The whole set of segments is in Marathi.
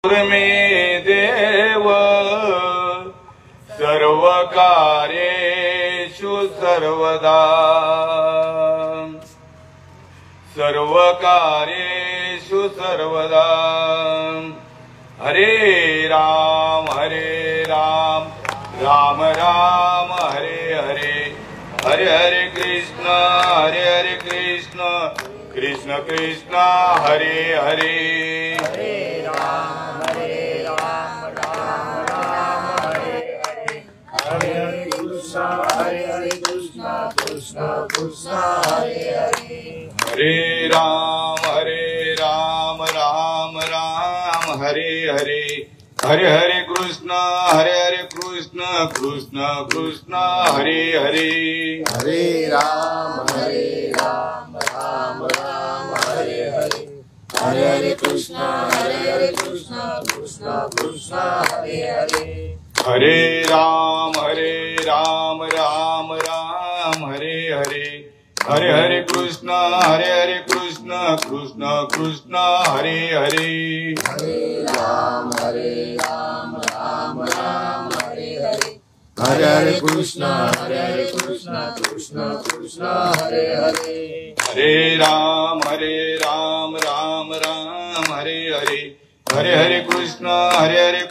मे देव सर्व कार्येषु सर्वदा सर्व कार्येषु सर्वदा हरे राम राम राम हरे हरे हरे हरे कृष्ण कृष्ण कृष्ण हरे हरे हरे राम हरे कृष्ण कृष्ण कृष्ण हरे हरे हरे राम राम राम हरे हरे हरे हरे कृष्ण कृष्ण कृष्ण हरे हरे हरे राम राम राम हरे हरे हरे हरे कृष्ण कृष्ण कृष्ण हरे हरे हरे राम राम राम हरे हरे हरे हरे कृष्ण कृष्ण कृष्ण हरे हरे हरे राम राम राम हरे हरे हरे हरे कृष्ण कृष्ण कृष्ण हरे हरे हरे राम राम राम हरे हरे हरे हरे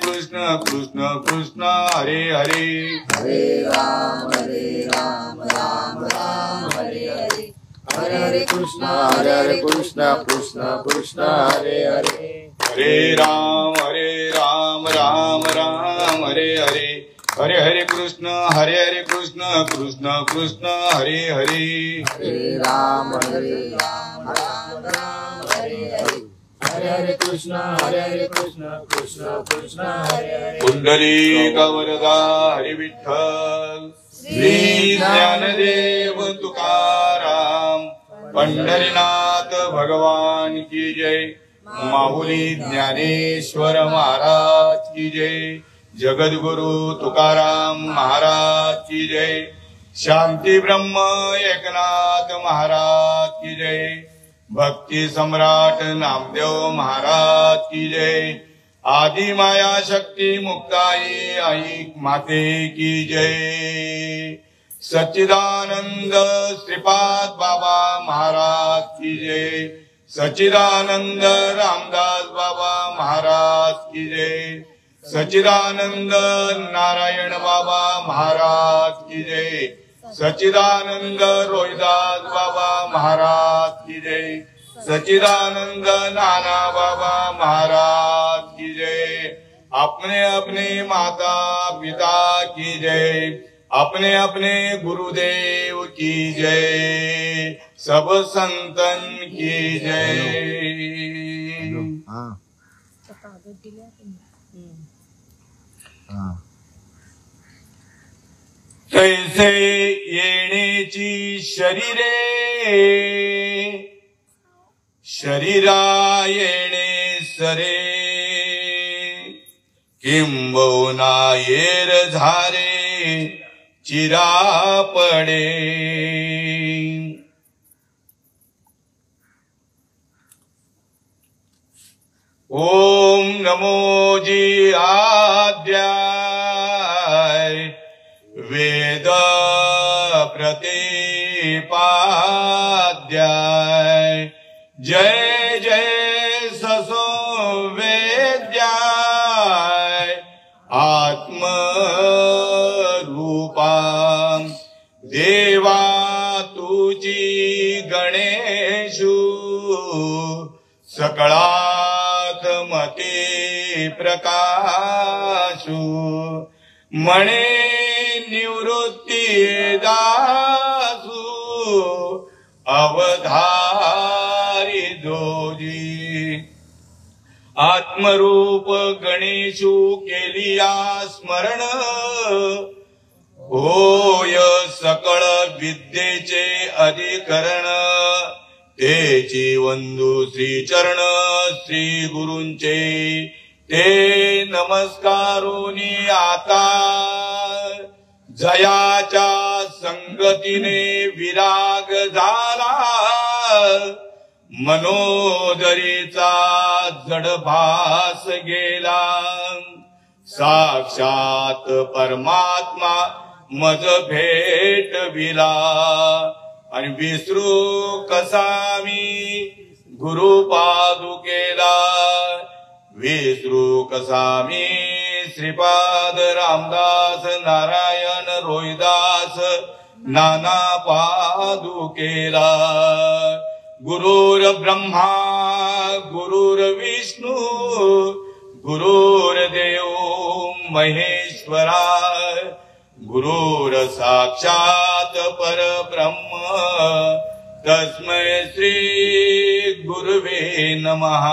कृष्ण कृष्ण कृष्ण हरे हरे हरे राम राम राम हरे हरे हरे हरे कृष्ण कृष्ण कृष्ण हरे हरे हरे राम राम राम हरे हरे हरे हरे कृष्ण कृष्ण कृष्ण हरे हरे हरे राम राम हरे हरे हरे हरे कृष्ण कृष्ण कृष्ण हरे हरे कुंडलिक वरदा हरि विठ्ठल श्री ज्ञानदेव तुकाराम पंढरीनाथ भगवान की जय माहुली ज्ञानेश्वर महाराज की जय जगद्गुरु तुकाराम महाराज की जय शांती ब्रह्म एकनाथ महाराज की जय भक्ति सम्राट नामदेव महाराज की जय आदि माया शक्ति मुक्ताई आई माते की जय सच्चिदानंद श्रीपाद बाबा महाराज की जय सच्चिदानंद रामदास बाबा महाराज की जय सच्चिदानंद नारायण बाबा महाराज की जय सच्चिदानंद रोहिदास बाबा महाराज की जय सच्चिदानंद नाना बाबा महाराज की जय अपने अपने माता पिता की जय अपने अपने गुरुदेव की जय सब संतन की जय तैसे येण्याची शरीरे शरीरा येणे सरे किंबहुना येर झारे चिरा पडे ओम नमो जी आद्याय वेद प्रतिपाद्याय जय जय ससो वेद्याय आत्मरूपा देवा तुझी गणेशु सकळात मते प्रकाशु मणे निवृत्ती दासु अवधारी दोजी आत्मरूप गणेशु केलिया स्मरण होय सकळ विद्येचे अधिकरण तेची वंदू श्री चरण श्री गुरूंचे ते नमस्कारोनी आता जयाच्या संगतीने विराग झाला मनोदरीचा जडभास गेला, साक्षात परमात्मा मज भेटविला. आणि विसरू कसा मी गुरु पादुकेला, विसरू कसा मी श्रीपाद रामदास नारायण रोहिदास नाना पादुकेला. गुरुर ब्रह्मा गुरुर्विष्णू गुरुर्देव महेश्वरा, गुरुर साक्षात परब्रह्म तस्मै श्री गुरवे नमः,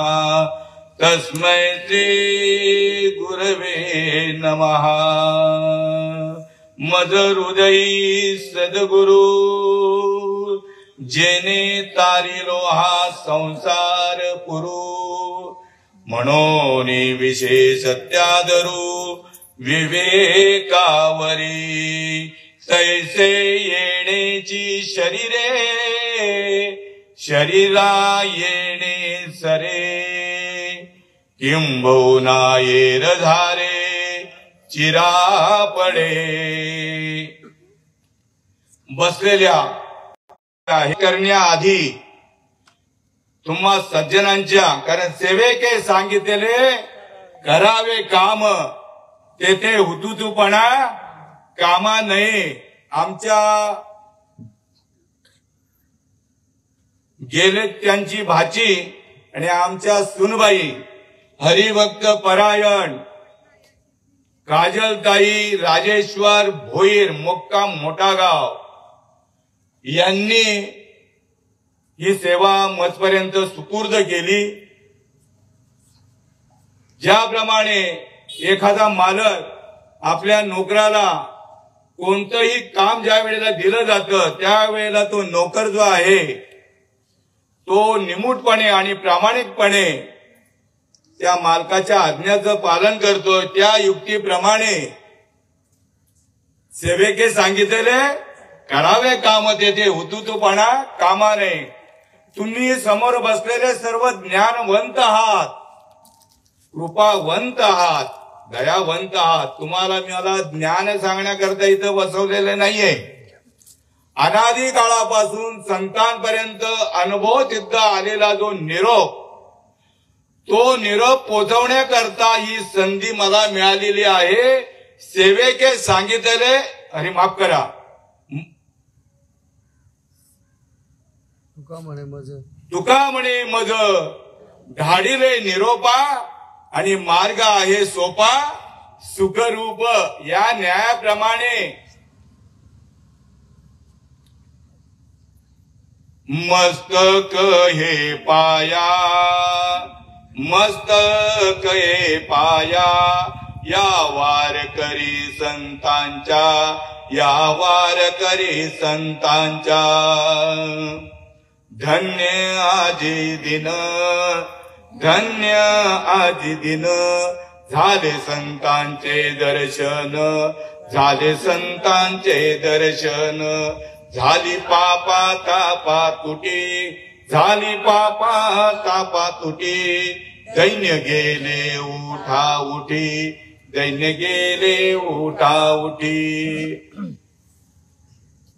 तस्मै श्री गुरवे नमः. मज हृदयी सद्गुरु जेने तारिलो हा संसार पुरू, म्हणून विशेष त्यादरू विवेकावरी. तैसे येण्याची शरीरे शरीरा येणे सरे, किंबहुना येर धारे चिरा पडे. बसलेल्या हे करण्याआधी तुम्हा सज्जनांच्या, कारण सेवेके सांगितलेले करावे काम तेथे हुतुतुपणा कामा नये. आमच्या गेले त्यांची भाची आणि आमच्या सुनबाई हरिभक्त परायण काजलताई राजेश्वर भोईर मुक्काम मोठागाव यांनी ही सेवा मजपर्यंत सुपूर्द केली. ज्याप्रमाणे एखादा मालक आपल्या नोकराला कोणतंही काम ज्या वेळेला दिलं जातं त्यावेळेला तो नोकर जो आहे तो निमूटपणे आणि प्रामाणिकपणे त्या मालकाच्या आज्ञाचं पालन करतो. त्या युक्तीप्रमाणे सेवेके सांगितलेले करावे काम तेथे हुतुतुपणा कामा नये. तुम्ही समोर बसलेले सर्व ज्ञानवंत आहात, कृपावंत आहात, दयावंत आहात. तुम्हाला मला ज्ञान सांगण्याकरता इथं बसवलेलं नाहीये. अनादी काळापासून संतांपर्यंत अनुभव सिद्ध आलेला जो निरोप, तो निरोप पोचवण्याकरता ही संधी मला मिळालेली आहे. सेवेके सांगितलेले, अरे माफ करा, तुका म्हणे मज धाडिले निरोपा आणि मार्ग आहे सोपा सुखरूप. या न्यायाप्रमाणे मस्तक हे पाया, मस्तक हे पाया या वारकरी संतांच्या, या वारकरी संतांच्या. धन्य आजी दिन, धन्य आजी दिन, झाले संतांचे दर्शन, झाले संतांचे दर्शन. झाली पापा तापा तुटी, झाली पापा तापा तुटी. दैन्य गेले उठा उठी, दैन्य गेले उठा उठी.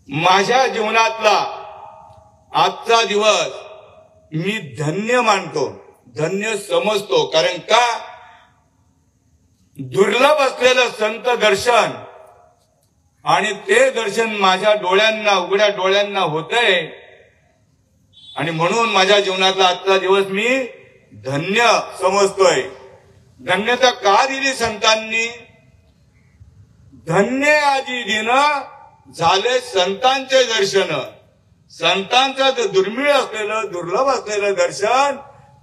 माझ्या जीवनातला आजचा दिवस मी धन्य मानतो, धन्य समजतो. कारण का, दुर्लभ असलेलं संत दर्शन आणि ते दर्शन माझ्या डोळ्यांना, उघड्या डोळ्यांना होतंय. आणि म्हणून माझ्या जीवनातला आजचा दिवस मी धन्य समजतोय. धन्यता का दिली संतांनी? धन्य आजी दिन, झाले संतांचे दर्शन. संतांचं दुर्मिळ असलेलं, दुर्लभ असलेलं दर्शन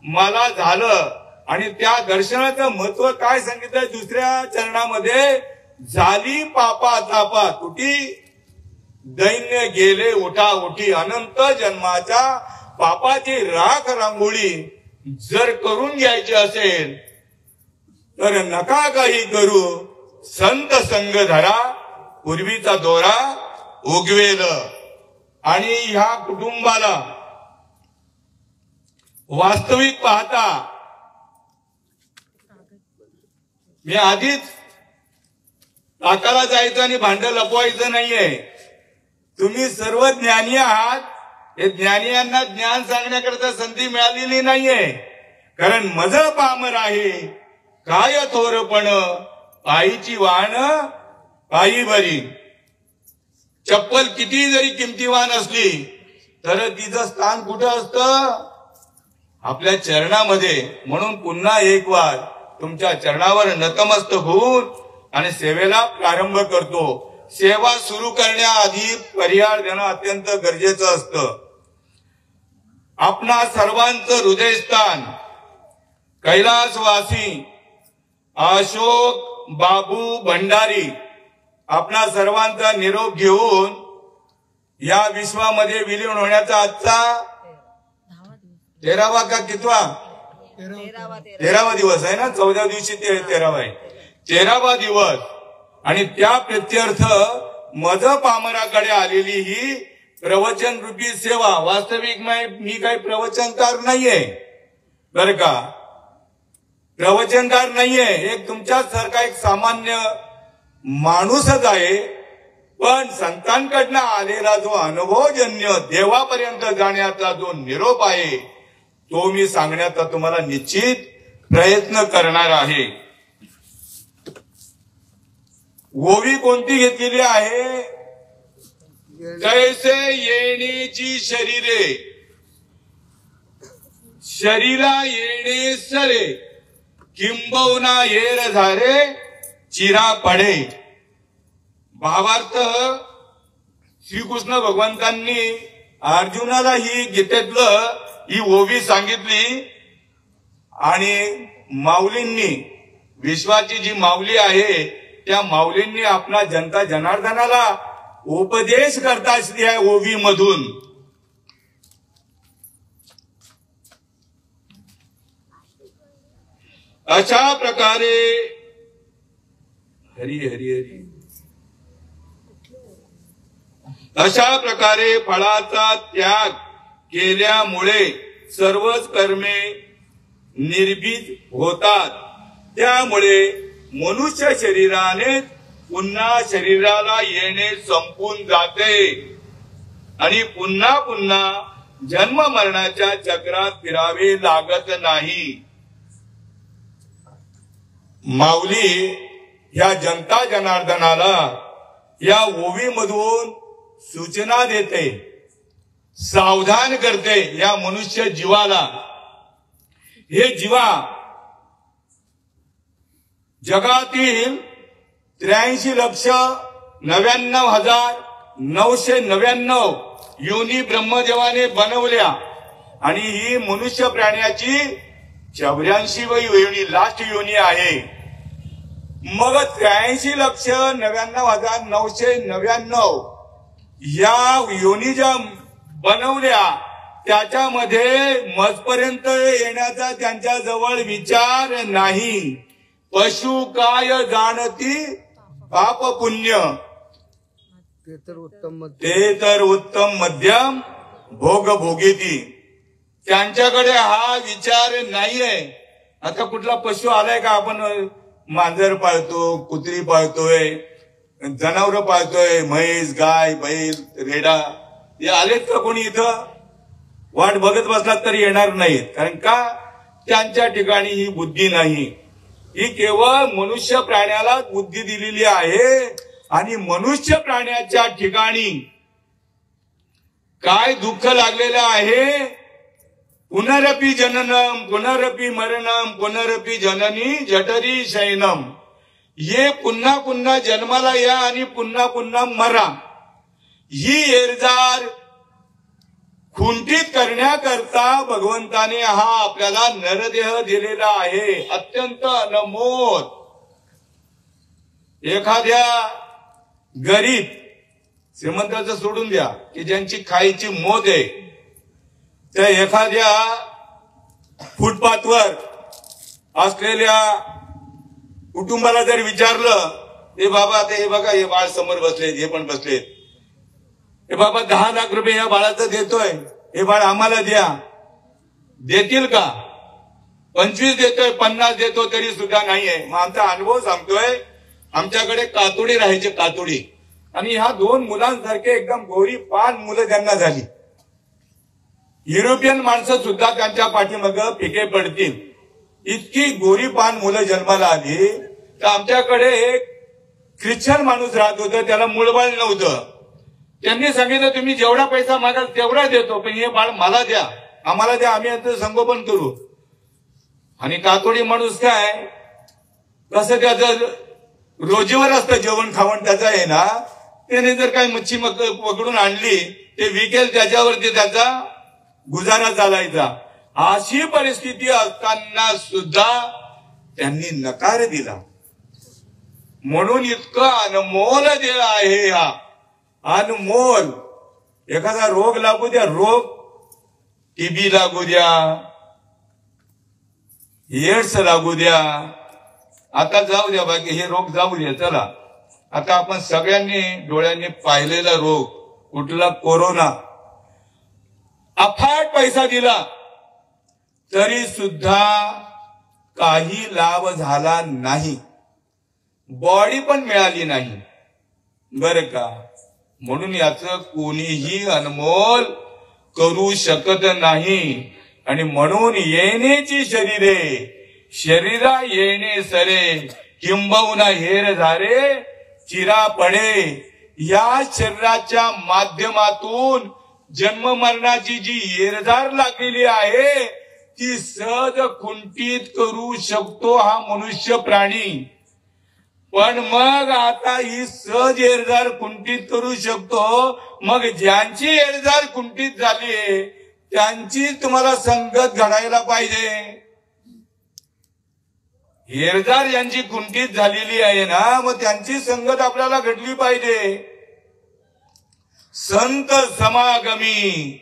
मला झालं. आणि त्या दर्शनाचं महत्व काय सांगितलं दुसऱ्या चरणामध्ये? झाली पापा तापा तुटी, दैन्य गेले उठा उठी. अनंत जन्माच्या पापाची राख रांगोळी जर करून घ्यायची असेल तर नका काही करू, संत संग धरा, पूर्वीचा दोरा उगवेल. आणि ह्या कुटुंबाला वास्तविक पाहता मी आधीच ताकाला जायचं आणि भांडं लपवायचं नाहीये. तुम्ही सर्व ज्ञानी आहात. हे ज्ञानियांना ज्ञान सांगण्याकरता संधी मिळालेली नाहीये. कारण मज पामर आहे काय थोरपण पायीची वाहन पायी बरी. चप्पल किती जरी किमतीवान असली तर तिचं स्थान कुठं असतं? आपल्या चरणामध्ये. म्हणून पुन्हा एक वार तुमच्या चरणावर नतमस्तक होऊन आणि सेवेला प्रारंभ करतो. सेवा सुरू करण्याआधी परिहार देणं अत्यंत गरजेचं असतं. आपणा सर्वांचं हृदयस्थान कैलासवासी अशोक बाबू भंडारी आपणा सर्वांचा निरोप घेऊन या विश्वामध्ये विलीन होण्याचा आजचा 13वा का कितवा 13वा दिवस आहे ना. 14 दिवशी 13वा आहे. 13वा दिवस. आणि त्या प्रत्यर्थ मज पामराकडे आलेली ही प्रवचन रूपी सेवा. वास्तविक मी काही प्रवचनकार नाहीये बर का. प्रवचनकार नाहीये. एक तुमच्यासारखा एक सामान्य माणूसच आहे. पण संतांकडनं आलेला जो अनुभवजन्य देवापर्यंत जाण्याचा जो निरोप आहे तो मी सांगण्याचा तुम्हाला निश्चित प्रयत्न करणार आहे. ओवी कोणती घेतलेली आहे? जैसे येण्याची शरीरे शरीरा येणे सरे किंबहुना येर झारे चिरा पडे. भावार्थ श्रीकृष्ण भगवंतांनी अर्जुनाला ही गीतेतलं ही ओवी सांगितली आणि माऊलींनी विश्वाची जी माऊली आहे त्या माऊलींनी आपला जनता जनार्दनाला उपदेश करता असली आहे ओवी मधून. अशा प्रकारे हरी हरी हरी अशा प्रकारे फळाचा त्याग केल्यामुळे सर्वच कर्मे निर्भीज होतात. त्यामुळे मनुष्य शरीराने पुन्हा शरीराला येणे संपून जाते आणि पुन्हा पुन्हा जन्म मरणाच्या चक्रात फिरावे लागत नाही. माऊली या जनता जनार्दनाला या ओवीमधून सूचना देते, सावधान करते या मनुष्य जीवाला. हे जीवा जगातील 83,99,999 योनी ब्रह्मदेवाने बनवल्या आणि ही मनुष्य प्राण्याची 84वी योनी लास्ट योनी आहे. मग 83,99,999 या योनी ज्या बनवल्या त्याच्यामध्ये मजपर्यंत येण्याचा त्यांच्या जवळ विचार नाही. पशु काय जाणती पाप पुण्य ते तर उत्तम मध्यम भोग भोगीती. त्यांच्याकडे हा विचार नाहीये. आता कुठला पशु आलाय का? आपण मांजर पाळतो, कुत्री पाळतोय, जनावर पाळतोय, म्हैस गाय बैल रेडा, हे आलेत का कोणी इथं? वाट बघत बसलात तरी येणार नाहीत. कारण का? त्यांच्या ठिकाणी ही बुद्धी नाही. ही केवळ मनुष्य प्राण्याला बुद्धी दिलेली आहे. आणि मनुष्य प्राण्याच्या ठिकाणी काय दुःख लागलेलं आहे? पुनरपि जननम पुनरपि मरणम पुनरपि जननी जठरी शयनम. ये पुन्हा पुन्हा जन्माला या आणि पुन्हा पुन्हा मरा. ही एरजार खुंटीत करण्याकरता भगवंताने हा आपल्याला नरदेह दिलेला आहे, अत्यंत अनमोल. एखाद्या गरीब श्रीमंताचं सोडून द्या की ज्यांची खायची मोद आहे, त्या एखाद्या फुटपाथवर असलेल्या कुटुंबाला जर विचारलं, हे बाबा आता हे बघा हे बाळ समोर बसलेत, हे पण बसलेत, हे बाबा 10 लाख रुपये या बाळाचं देतोय, हे बाळ आम्हाला द्या. देतील का? 25 देतोय, 50 देतो तरी सुद्धा नाहीये. मग आमचा अनुभव सांगतोय, आमच्याकडे कातोडी राहायचे, कातोडी. आणि ह्या 2 मुलांसारखे एकदम गोरी पान मुलं ज्यांना झाली, युरोपियन माणसं सुद्धा त्यांच्या पाठीमागं फिके पडतील, इतकी गोरी पान मुलं जन्माला आली. तर आमच्याकडे एक ख्रिश्चन माणूस राहत होतं, त्याला मूळबाळ नव्हतं. त्यांनी सांगितलं तुम्ही जेवढा पैसा मागाल तेवढा देतो, पण हे बाळ मला द्या, आम्हाला द्या, आम्ही याचं संगोपन करू. आणि कातोडी माणूस काय, कसं त्याचं रोजीवर असतं जेवण खावण त्याचं आहे ना, त्याने जर काही मच्छी पकडून आणली ते विकेल, त्याच्यावरती त्याचा गुजारा चालायचा. अशी परिस्थिती असताना सुद्धा त्यांनी नकार दिला. म्हणून इतकं अनमोल देव आहे हा, अनमोल. एखादा रोग लागू द्या, रोग, टीबी लागू द्या, एड्स लागू द्या, आता जाऊ द्या, बाकी हे रोग जाऊ द्या. चला आता आपण सगळ्यांनी डोळ्यांनी पाहिलेला रोग कुठला, कोरोना. अफाट पैसा दिला तरी सुद्धा काही लाभ झाला नाही, बॉडी पण मिळाली नाही, बरं का. म्हणून याचं कोणीही अनमोल करू शकत नाही. आणि म्हणून येण्याची शरीरे, शरीरा येणे सरे, किंबहुना हेर झारे चिरा पडे. या शरीराच्या माध्यमातून जन्म मरणाची जी येरझार लागलेली आहे ती सहज खुंटीत करू शकतो हा मनुष्य प्राणी. पण मग आता ही सहज येरझार खुंटीत करू शकतो, मग ज्यांची येरझार खुंटीत झाली आहे त्यांची तुम्हाला संगत घडायला पाहिजे. येरझार यांची खुंटीत झालेली आहे ना, मग त्यांची संगत आपल्याला घडली पाहिजे. संत समागमी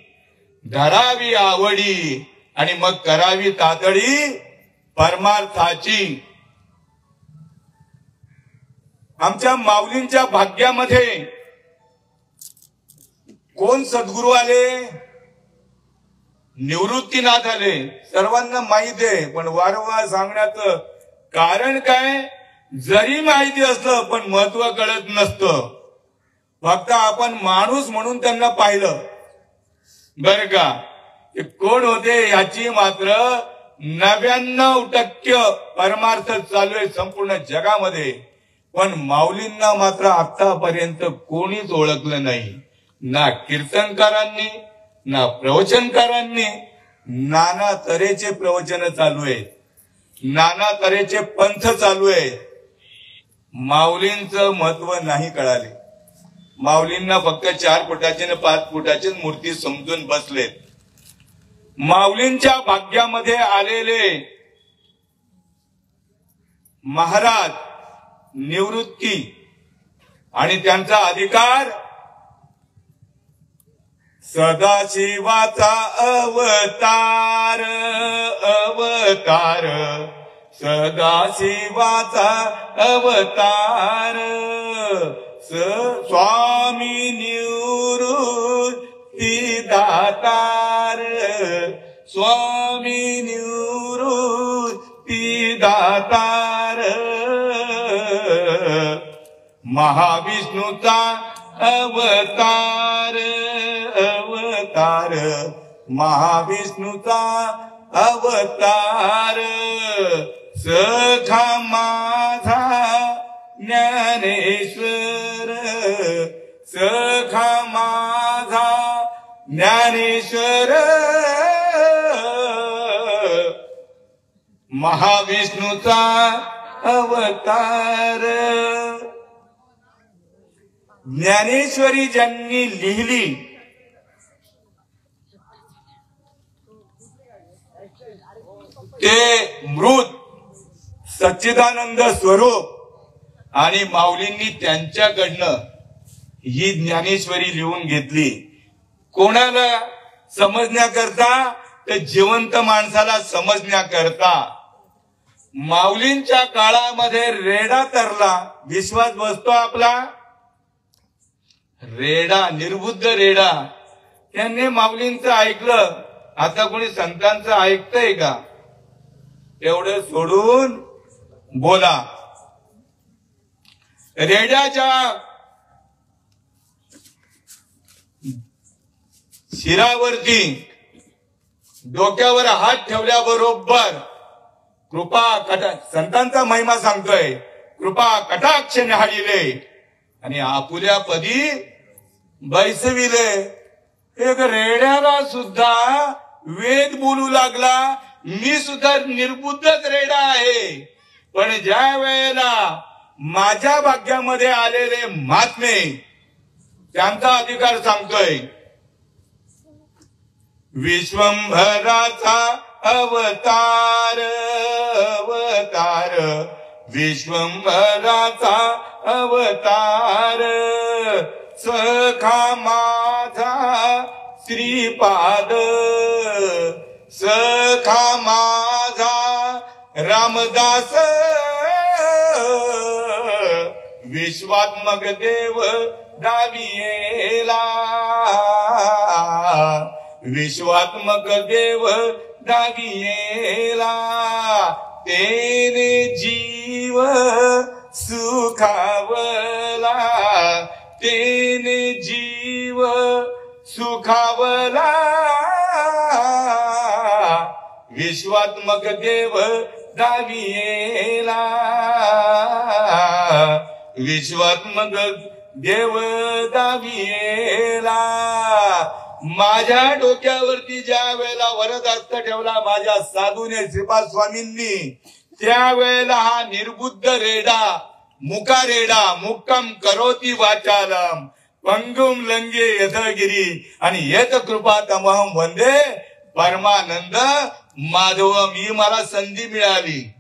धरावी आवडी आणि मग करावी तातडी परमार्थाची. आमच्या माऊलींच्या भाग्यामध्ये कोण सद्गुरू आले? निवृत्तीनाथ आले. सर्वांना माहित आहे, पण वारंवार सांगण्याचं कारण काय, जरी माहिती असलं पण महत्व कळत नसतं. फक्त आपण माणूस म्हणून त्यांना पाहिलं, बरं का. ते कोण होते याची मात्र 99% परमार्थ चालू आहे संपूर्ण जगामध्ये. पण माऊलींना मात्र आतापर्यंत कोणीच ओळखलं नाही, ना कीर्तनकारांनी ना प्रवचनकारांनी. नाना तऱ्हेचे प्रवचन चालू आहेत, नाना तऱ्हेचे पंथ चालू आहेत. माऊलींचं महत्व नाही कळाले. माऊलींना फक्त 4 फुटाची आणि 5 फुटाची मूर्ती समजून बसलेत. माऊलींच्या भाग्यामध्ये आलेले महाराज निवृत्ती आणि त्यांचा अधिकार, सदाशिवाचा अवतार, अवतार, सदाशिवाचा अवतार, स्वामी निवृत्ती दातार, स्वामी निवृत्ती दातार. महाविष्णूचा अवतार, अवतार, महाविष्णूचा अवतार. सखा माझा ज्ञानेश्वर, सखा माझा ज्ञानेश्वर. महाविष्णूचा अवतार. ज्ञानेश्वरी ज्यांनी लिहिली ते मृत सच्चिदानंद स्वरूप, आणि माऊलींनी त्यांच्याकडनं ही ज्ञानेश्वरी लिहून घेतली. कोणाला समजण्याकरता? तर जिवंत माणसाला समजण्याकरता. माऊलींच्या काळामध्ये रेडा तरला, विश्वास बसतो आपला, रेडा, निर्बुद्ध रेडा. त्यांनी माऊलींचं ऐकलं आता कोणी संतांचं ऐकतंय का? एवढं सोडून बोला. रेड्याच्या शिरावरती डोक्यावर हात ठेवल्याबरोबर कृपा कटाक्ष, संतांचा महिमा सांगतोय, कृपा कटाक्ष न्याहाळिले आणि आपुल्या पदी बैसविले. एक रेड्याला सुद्धा वेद बोलू लागला, मी सुद्धा निर्बुद्धच रेडा आहे. पण ज्या वेळेला माझ्या भाग्यामध्ये आलेले महात्मे त्यांचा अधिकार सांगतोय. विश्वंभराचा अवतार अवतार, विश्वंभराचा अवतार, सखा माझा श्रीपाद, सखा माझा रामदास, विश्वात्मक देव दावियेला, विश्वात्मक देव दावियेला, तेने जीव सुखावला, तेने जीव सुखावला, विश्वात्मक देव दावियेला, विश्वात्मक देव दावियेला. माझ्या डोक्यावरती ज्या वेळेला वरदहस्त ठेवला माझ्या साधूने श्रीपाद स्वामींनी, त्यावेळेला हा निर्बुद्ध रेडा, मुका रेडा, मुक्कम करोती वाचालम, पंगुम लंगे यथगिरी आणि यत कृपा तमहम वंदे परमानंद माधवम. ही मला संधी मिळाली,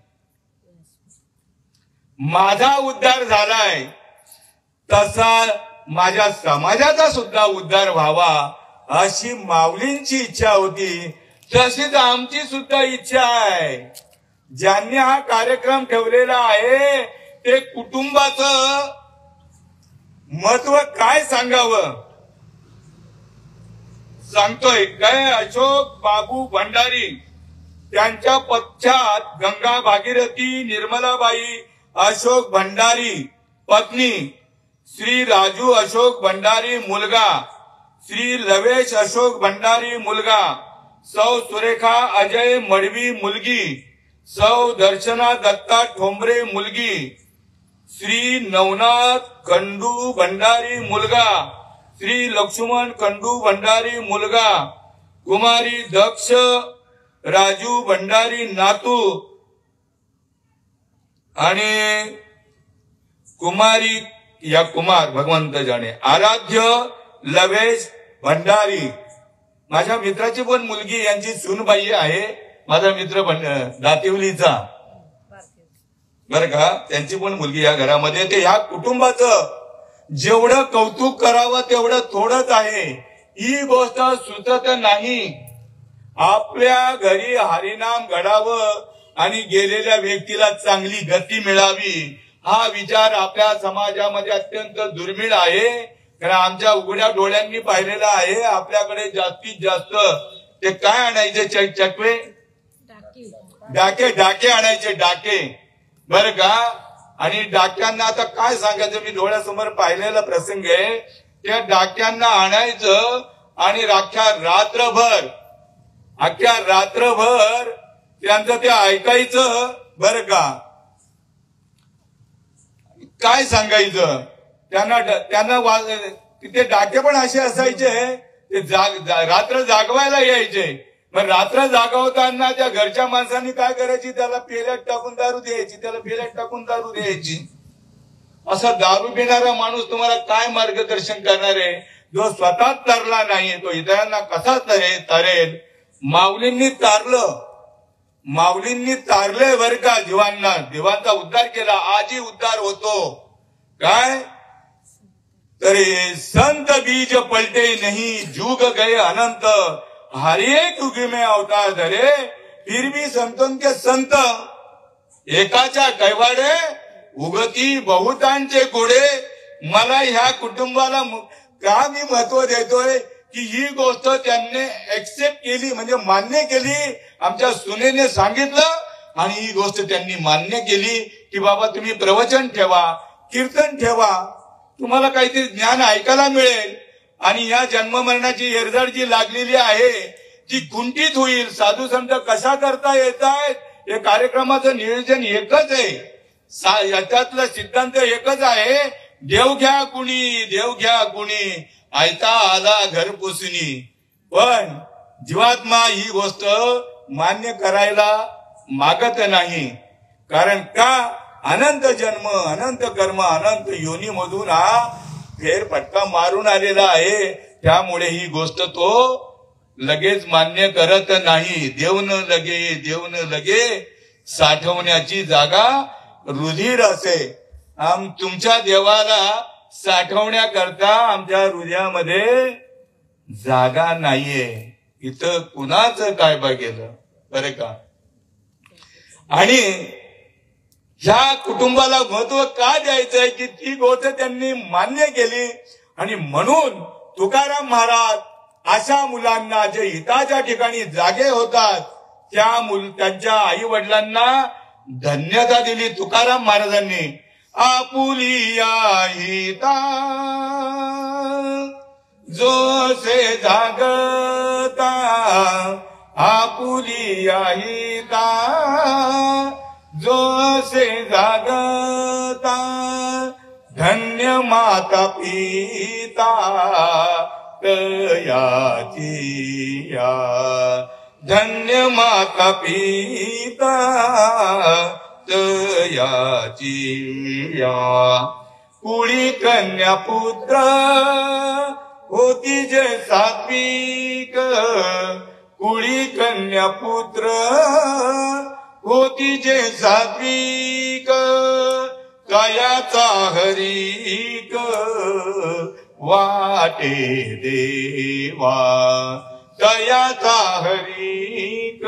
माझा उद्धार झालाय, तसा माझ्या समाजाचा सुद्धा उद्धार व्हावा अशी माऊलींची इच्छा होती. तशीच आमची सुद्धा इच्छा आहे. ज्यांनी हा कार्यक्रम ठेवलेला आहे ते कुटुंबाचं महत्व काय सांगावं सांगतोय. काय अशोक बाबू भंडारी, त्यांच्या पश्चात गंगा भागीरथी निर्मलाबाई अशोक भंडारी पत्नी, श्री राजू अशोक भंडारी मुलगा, श्री लवेश अशोक भंडारी मुलगा, सौ सुरेखा अजय मडवी मुलगी, सौ दर्शना दत्ता ठोंबरे मुलगी, श्री नवनाथ खंडू भंडारी मुलगा, श्री लक्ष्मण खंडू भंडारी मुलगा, कुमारी दक्ष राजू भंडारी नातू आणि कुमारी या कुमार भगवंत जाणे, आराध्य लवेश भंडारी. माझ्या मित्राची पण मुलगी, यांची सूनबाई आहे, माझा मित्र दातिवलीचा बरं का, त्यांची पण मुलगी या घरामध्ये. ते ह्या कुटुंबाचं जेवढं कौतुक करावं तेवढं थोडंच आहे. ही गोष्ट सुचत नाही. आपल्या घरी हरिनाम घडावं आणि गेलेल्या व्यक्तीला चांगली गती मिळावी, हा विचार आपल्या समाजामध्ये अत्यंत दुर्मिळ आहे. कारण आमच्या उघड्या डोळ्यांनी पाहिलेला आहे. आपल्याकडे जास्तीत जास्त ते काय आणायचे, चटवे डाके, डाके आणायचे, डाके बरं का. आणि डाक्यांना आता काय सांगायचं, मी डोळ्यासमोर पाहिलेला प्रसंग आहे. त्या डाक्यांना आणायचं आणि अख्ख्या रात्रभर त्यांचं ते ऐकायचं बरं का. काय सांगायचं त्यांना ते डाके पण असे असायचे, ते रात्र जागवायला यायचे. मग रात्र जागवताना त्या घरच्या माणसांनी काय करायची, त्याला पेल्यात टाकून दारू द्यायची, त्याला पेल्यात टाकून दारू द्यायची. असा दारू पिणारा माणूस तुम्हाला काय मार्गदर्शन करणार आहे? जो स्वतः तरला नाही तो इतरांना कसा तरेल? माऊलींनी तारले बर का जीवांना, जीवांचा उद्धार केला. आजही उद्धार होतो. काय तरी संत बीज पलटे नहीं, जुग गए अनंत, हर एक युग में अवतार धरे, फिर भी संतों के संत, एकाच्या कैवाडे उगती बहुतांचे गोडे. मला ह्या कुटुंबाला का मी महत्व देतोय, की ही गोष्ट त्यांनी एक्सेप्ट केली, म्हणजे मान्य केली. आमच्या सुनेने सांगितलं आणि ही गोष्ट त्यांनी मान्य केली की बाबा तुम्ही प्रवचन ठेवा, कीर्तन ठेवा, तुम्हाला काहीतरी ज्ञान ऐकायला मिळेल आणि या जन्ममरणाची हेरझाड जी लागलेली आहे ती कुंठित होईल. साधू संत कशा करता येत आहेत, हे कार्यक्रमाचं नियोजन एकच आहे, याच्यातला सिद्धांत एकच आहे, देव घ्या कुणी, देव घ्या कुणी, आयता आला घर पुसणी. पण जीवात्मा ही गोष्ट मान्य करायला मागत नाही. कारण का, अनंत जन्म, अनंत कर्म, अनंत योनीमधून हा फेरफटका मारून आलेला आहे. त्यामुळे ही गोष्ट तो लगेच मान्य करत नाही. देव न लगे साठवण्याची जागा रुधिर असे. तुमच्या देवाला साठवण्याकरता आमच्या हृदयामध्ये जागा नाहीये. इथं कुणाचं काय बघेलं बरं का. आणि ह्या कुटुंबाला महत्व का द्यायचंय की ती गोष्ट त्यांनी मान्य केली. आणि म्हणून तुकाराम महाराज अशा मुलांना जे हिताच्या ठिकाणी जागे होतात त्यांच्या आई वडिलांना धन्यता दिली तुकाराम महाराजांनी. आपुलिया हिता जो से जागता, आपुलिया हिता जो से जागता, धन्य माता पिता तयाची या, धन्य माता पिता तयाची या. कुळी कन्या पुत्र होती जे सात्विक, कुळी कन्या पुत्र होती जे सात्विक, कायाचा हरीक वाटे देवा, कायाचा हरीक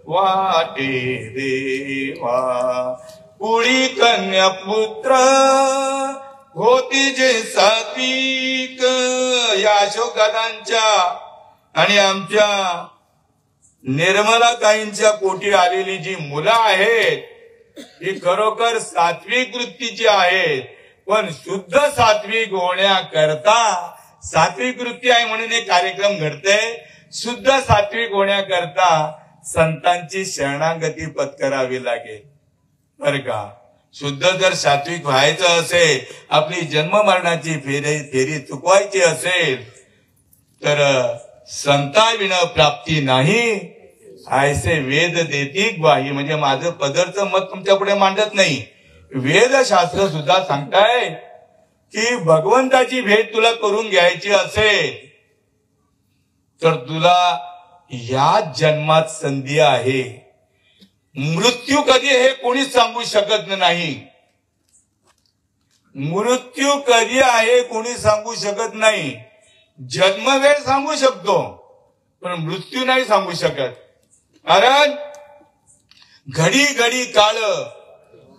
वाटे देवा. कुळी कन्या पुत्र होती जे सात्विक. या अशोकदादांच्या आणि आमच्या निर्मलाताईंच्या पोटी आलेली जी मुलं आहेत ही खरोखर सात्विक वृत्तीची आहेत. पण शुद्ध सात्विक होण्याकरता, सात्विक वृत्ती आहे म्हणून एक कार्यक्रम घडते, शुद्ध सात्विक होण्याकरता संतांची शरणागती पत्करावी लागेल बर का. शुद्ध जर सात्विक व्हायचं असेल, आपली जन्म मरणाची फेरी चुकवायची असेल तर संताविण प्राप्ती नाही ऐसे वेद देती ग्वाही. म्हणजे माझं पदरचं मत तुमच्या पुढे मांडत नाही, वेदशास्त्र सुद्धा सांगताय की भगवंताची भेट तुला करून घ्यायची असेल तर तुला या जन्मात संधी आहे. मृत्यू कधी हे कोणीच सांगू शकत नाही. मृत्यू कधी आहे कोणी सांगू शकत नाही. जन्मवेळ सांगू शकतो पण मृत्यू नाही सांगू शकत. कारण घडी घडी काळ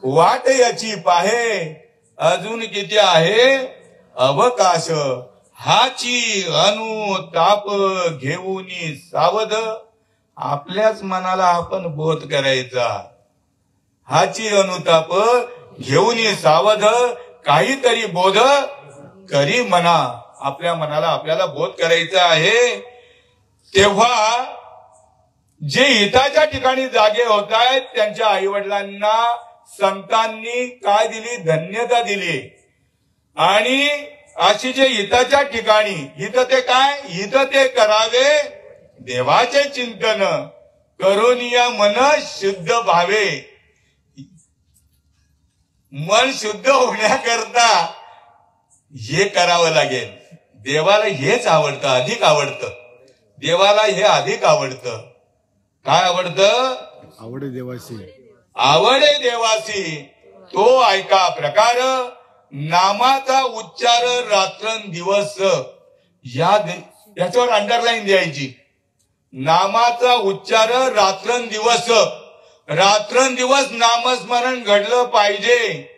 वाट याची पाहे, अजून किती आहे अवकाश. हाची अनुताप घेऊन सावध, आपल्याच मनाला आपण बोध करायचा. हाची अनुताप घेऊन सावध, काहीतरी बोध करी म्हणा. आपल्या मनाला आपल्याला बोध करायचा आहे. तेव्हा जे हिताच्या ठिकाणी जागे होत आहेत त्यांच्या आई वडिलांना संतांनी काय दिली, धन्यता दिली. आणि अशी जे हिताच्या ठिकाणी, हित ते काय, हित ते करावे देवाचे चिंतन, करोनिया मन शुद्ध भावे. मन शुद्ध होण्याकरता हे करावं लागेल. देवाला हेच आवडतं, अधिक आवडतं. देवाला हे अधिक आवडतं. काय आवडतं? आवडे देवासी, आवडे देवासी. तो ऐका प्रकार, नामाचा उच्चार रात्रंदिवस. याच्यावर अंडरलाईन द्यायची. नामाचा उच्चार रात्रंदिवस, रात्रंदिवस नामस्मरण घडलं पाहिजे.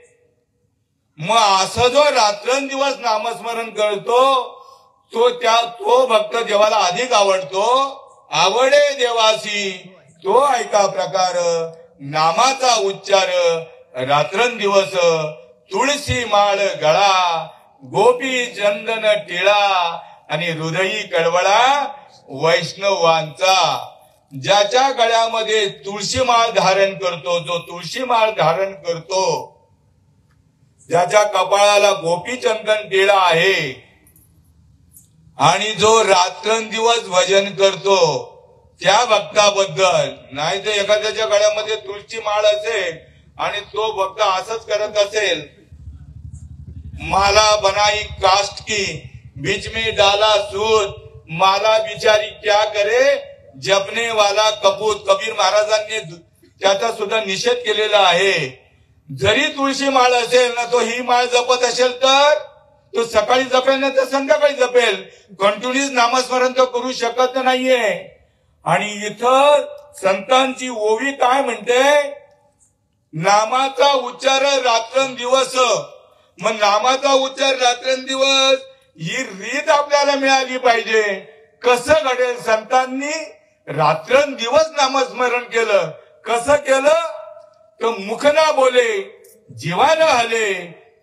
मग असं जो रात्रंदिवस नामस्मरण करतो तो भक्त देवाला अधिक आवडतो. आवडे देवासी तो ऐका प्रकार, नामाचा उच्चार रात्रंदिवस, तुळशी माळ गळा, गोपी चंदन टिळा आणि हृदयी कळवळा वैष्णवांचा. ज्याच्या गळ्यामध्ये तुळशी माळ धारण करतो, जो तुळशी माळ धारण करतो, ज्याच्या कपाळाला गोपी चंदन टिळा आहे आणि जो रात्रंदिवस भजन करतो त्या भक्ताबद्दल, नाही तर एखाद्याच्या गळ्यामध्ये तुळशी माळ असेल आणि तो भक्त असंच करत असेल, माला बनाई कास्ट की बीच में डाला सूद, माला बिचारी क्या करे जपने वाला कपूत. कबीर महाराजांनी त्याचा सुद्धा निषेध केलेला आहे. जरी तुळशी माळ असेल ना, तो ही माळ जपत असेल तर तो सकाळी जपेल ना तर संध्याकाळी जपेल, कंटिन्यूस नामस्मरण तो करू शकत नाहीये. आणि इथं संतांची ओवी काय म्हणते, नामाचा उच्चार रात्रंदिवस. मग नामाचा उच्चार रात्रंदिवस ही रीत आपल्याला मिळाली पाहिजे. कसं घडेल? संतांनी रात्रंदिवस नामस्मरण केलं. कसं केलं? तो मुख ना बोले, जीवा न हले,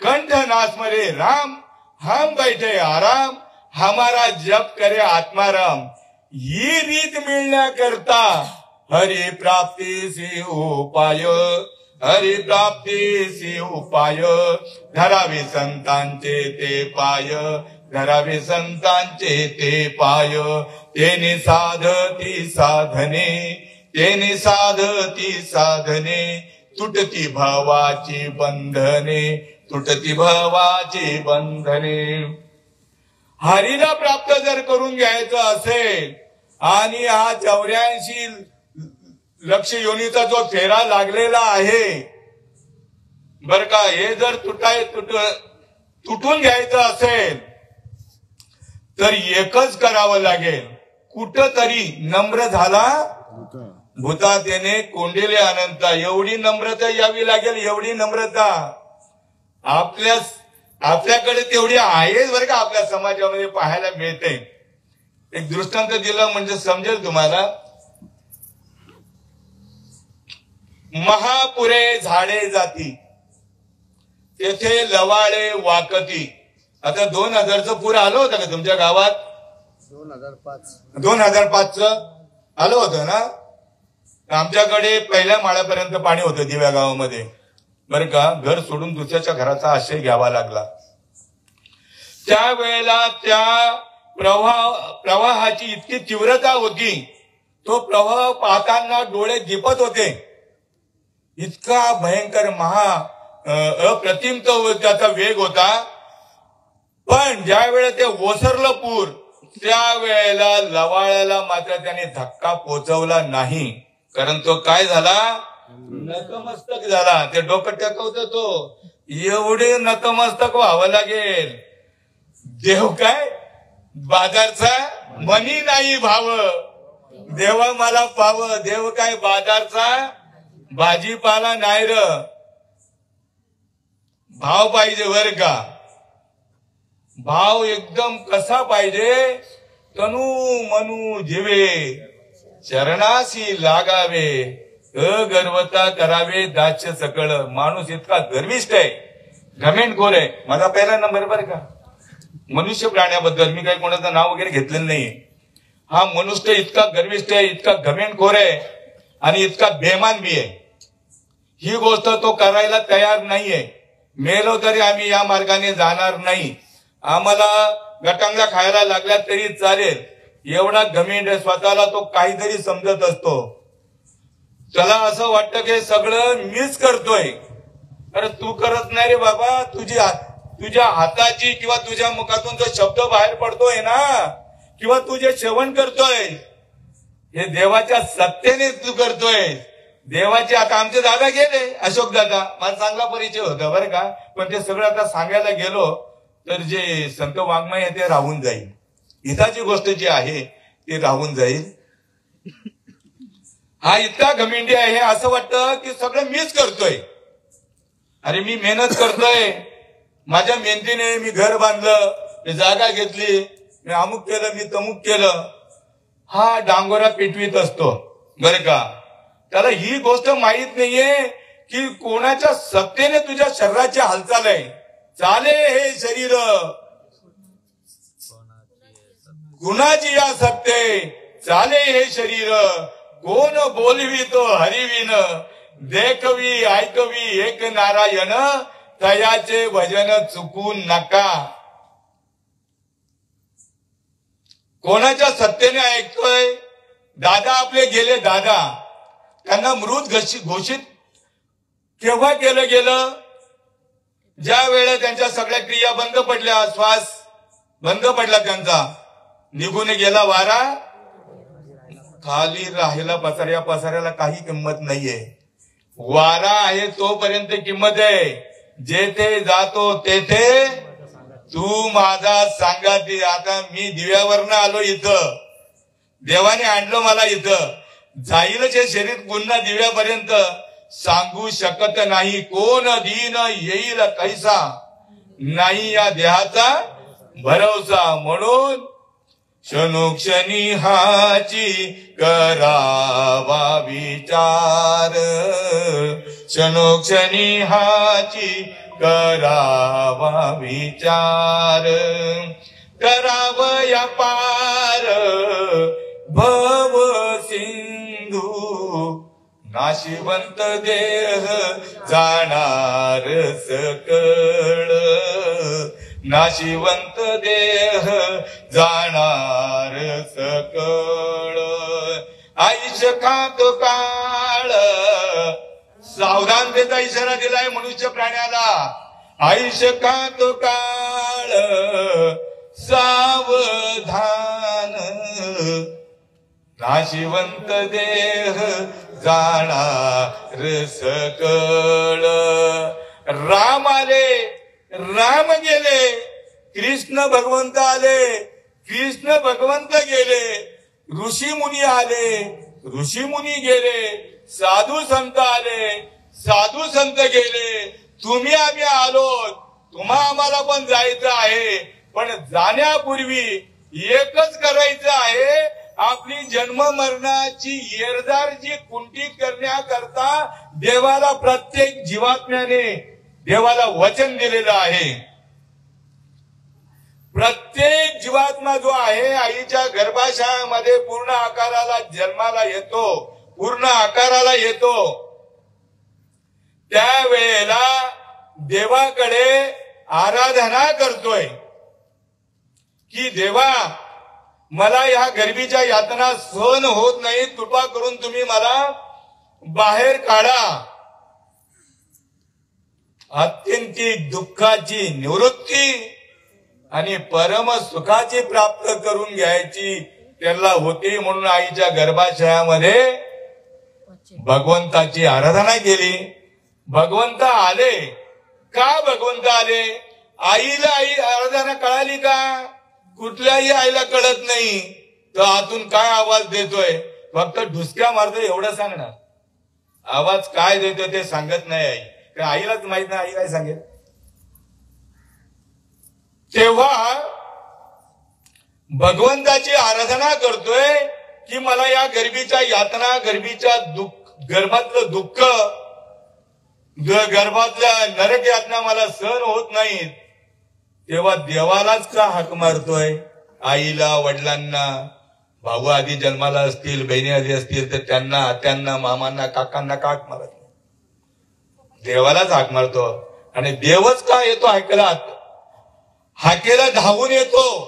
कंठ ना स्मरे राम, हम बैठे आराम, हमारा जप करे आत्माराम. ही रीत मिळण्याकरता हरि प्राप्ती से उपाय, हरि प्राप्ती से उपाय, धरावे संतांचे ते पाय, धरावे संतांचे ते पाय. तेने साधती साधने, तेने साधती साधने, तुटती भावाची बंधने, तुटती भावाची बंधने. हरीला प्राप्त जर करून घ्यायचं असेल आणि हा 84 लक्ष योनीचा जो फेरा लागलेला आहे बर का, हे जर तुटून घ्यायचं असेल तर एकच करावं लागेल, कुठंतरी नम्र झाला भूता त्याने कोंडिले अनंता. एवढी नम्रता यावी लागेल, एवढी नम्रता आपल्याकडे तेवढी आहेच बरं का, आपल्या समाजामध्ये पाहायला मिळते. एक दृष्टांत दिलं म्हणजे समजेल तुम्हाला. महापुरे झाडे जाती, तेथे लवाळे वाकती. आता 2000चं पूर आलं होतं का तुमच्या गावात? 2005च आलं होतं ना. आमच्याकडे पहिल्या माळ्यापर्यंत पाणी होतं दिव्या गावामध्ये बरं का. घर सोडून दुसऱ्याच्या घराचा आश्रय घ्यावा लागला. त्यावेळेला त्या प्रवाहाची इतकी तीव्रता होती, तो प्रवाह पाहताना डोळे दिपत होते. इतका भयंकर अप्रतिम तो त्याचा वेग होता. पण ज्या वेळेला ते ओसरलं पूर, त्यावेळेला लवाळ्याला मात्र त्याने धक्का पोचवला नाही. कारण तो काय झाला, नतमस्तक झाला. ते डोकं टेकवतो तो, एवढे नतमस्तक व्हावं लागेल. देव काय बाजारचा मनी नाही भाव, देवा मला पाव. देव काय बाजारचा भाजीपाला नाही र. भाव पाहिजे बर का. भाव एकदम कसा पाहिजे, तनु मनु जीवे चरणाशी लागावे, अगर्वता करावे दास्य सकळ. माणूस इतका गर्विष्ठ आहे, घमेंडखोर आहे. माझा पहिला नंबर बर का मनुष्य प्राण्याबद्दल. मी काही कोणाचं नाव वगैरे घेतलेलं नाहीये. हा मनुष्य इतका गर्विष्ठ आहे, इतका घमेंडखोर आहे आणि इतका बेमान बी आहे. ही गोष्ट तो करायला तयार नाहीये. मेलो तरी आम्ही या मार्गाने जाणार नाही. आम्हाला गटांगला खायला लागल्या तरी चालेल, एवढा घमेंड स्वतःला तो काहीतरी समजत असतो. त्याला असं वाटतं की सगळं मीच करतोय. अरे तू करत नाही रे बाबा. तुझ्या हाताची किंवा तुझ्या मुखातून जो शब्द बाहेर पडतोय ना, किंवा तू जे श्रवण करतोय, हे देवाच्या सत्तेने तू करतोय. देवाचे आता आमचे दादा गेले, अशोक दादा, माझा चांगला परिचय होता बरं का. पण ते सगळं आता सांगायला गेलो तर जे संत वाङ्मय आहे ते राहून जाईल. हिताची गोष्ट जी आहे ती राहून जाईल. हा इतका घमेंडी आहे, असं वाटतं की सगळं मीच करतोय. अरे मी मेहनत करतोय, माझ्या मेहनतीने मी घर बांधलं, मी जागा घेतली, मी अमुक केलं, मी तमुक केलं, हा डांगोरा पेटवीत असतो बरं का. त्याला ही गोष्ट माहित नाहीये की कोणाच्या सत्तेने तुझ्या शरीराची हालचाल आहे. चाले हे शरीर गुणाची या सत्ते, चाले हे शरीर कोण बोलवितो हरिविन, देखवी ऐकवी एक नारायण, तयाचे भजन चुकू नका. कोणाच्या सत्तेने ऐकतोय? दादा आपले गेले दादा, त्यांना मृत घोषित केव्हा केलं गेलं? ज्या वेळेला त्यांच्या सगळ्या क्रिया बंद पडल्या, श्वास बंद पडला त्यांचा, निघून गेला वारा, खाली राहिला पसाऱ्याला काही किंमत नाहीये. वारा आहे तोपर्यंत किंमत आहे, जेथे जातो तेथे तू माझा सांगाती. आता मी दिव्यावरनं आलो इथं, देवाने आणलं मला इथं, जाईलच हे शरीर पुन्हा दिव्यापर्यंत, सांगू शकत नाही कोण दीन येईल कैसा, नाही या देहाचा भरवसा. म्हणून क्षणोक्षणी हाची करावा विचार, क्षणोक्षणी हाची करावा विचार, करावया पार भव सिंधू, नाशिवंत देह जाणार सकळ, नाशिवंत देह जाणार सकळ. आयुष्य खातो काळ, सावधानतेचा इशारा दिलाय मनुष्य प्राण्याला. आयुष्य खातो काळ सावधान, नाशिवंत देह जाणार सकळ. राम आले, राम गेले, कृष्ण भगवंत आले, कृष्ण भगवंत गेले, ऋषी मुनी आले, ऋषी मुनी गेले, साधू संत आले, साधू संत गेले, तुम्ही आम्ही आलोत, तुम्हा आम्हाला पण जायचं आहे. पण जाण्यापूर्वी एकच करायचं आहे, आपली जन्म मरणाची येरदारची कुंठित करण्याकरता देवाला प्रत्येक जीवात्म्याने देवाला वचन दिलेलं आहे. प्रत्येक जीवात्मा जो आहे आईच्या गर्भाशयामध्ये पूर्ण आकाराला जन्माला येतो, पूर्ण आकाराला येतो, त्यावेळेला देवाकडे आराधना करतोय की देवा मला या गर्भीच्या यातना सहन होत नाही, कृपा करून तुम्ही मला बाहेर काढा. अत्यंती दुःखाची निवृत्ती आणि परम सुखाची प्राप्त करून घ्यायची त्यांना होती. म्हणून आईच्या गर्भाशयामध्ये भगवंताची आराधना केली. भगवंत आले. का भगवंत आले? आईला आई आराधना कळाली का? कुठल्याही आईला कळत नाही. तर आतून काय आवाज देतोय? फक्त ढुसक्या मारतोय एवढं सांगणार. आवाज काय देतोय ते सांगत नाही आई. आईलाच माहित नाही आई काय सांगेल. तेव्हा भगवंताची आराधना करतोय की मला या गर्भीच्या यातना, गर्भीच्या गर्भातलं दुःख, गर्भातल्या नरक यातना मला सहन होत नाहीत. तेव्हा देवालाच का हाक मारतोय? आईला, वडिलांना, भाऊ आधी जन्माला असतील, बहिणी आधी असतील तर त्यांना, आत्यांना, मामांना, काकांना का हाक मारत? देवालाच हाक मारतो. आणि देवच का येतो हाकेला? हाकेला धावून येतो.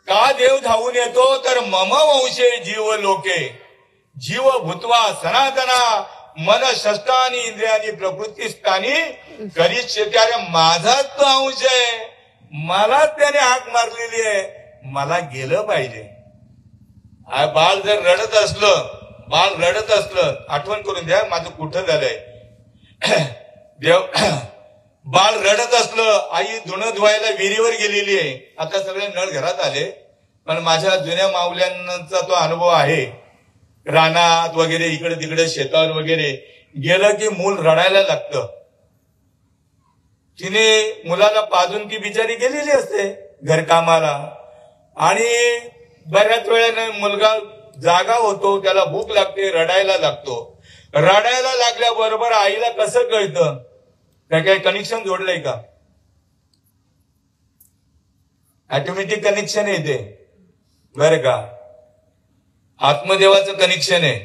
का देव धावून येतो? तर मम वंशे जीव लोके जीव भूत्वा सनातना मन षष्टानी इंद्रियानी प्रकृती स्थानी करिष्यते. अरे माझाच तो अंश आहे, मलाच त्याने हाक मारलेली आहे, मला गेलं पाहिजे. बाळ जर रडत असलं, बाळ रडत असलं, आठवण करून द्या माझं कुठं झालंय. देव बाळ रडत असलं, आई धुणं धुवायला विहिरीवर गेलेली आहे. आता सगळे नळ घरात आले, पण माझ्या जुन्या माऊल्यांचा तो अनुभव आहे. रानात वगैरे इकडे तिकडे शेतावर वगैरे गेलं की मूल रडायला लागतं. तिने मुलाला पाजून ती बिचारी गेलेली असते. घरकामाला, आणि बऱ्याच वेळेने मुलगा जागा होतो, त्याला भूक लागते, रडायला लागतो. रडायला लागल्याबरोबर आईला कसं कळतं? काय काय कनेक्शन जोडलंय का? ऑटोमॅटिक कनेक्शन येते बरं का, आत्मदेवाचं कनेक्शन आहे.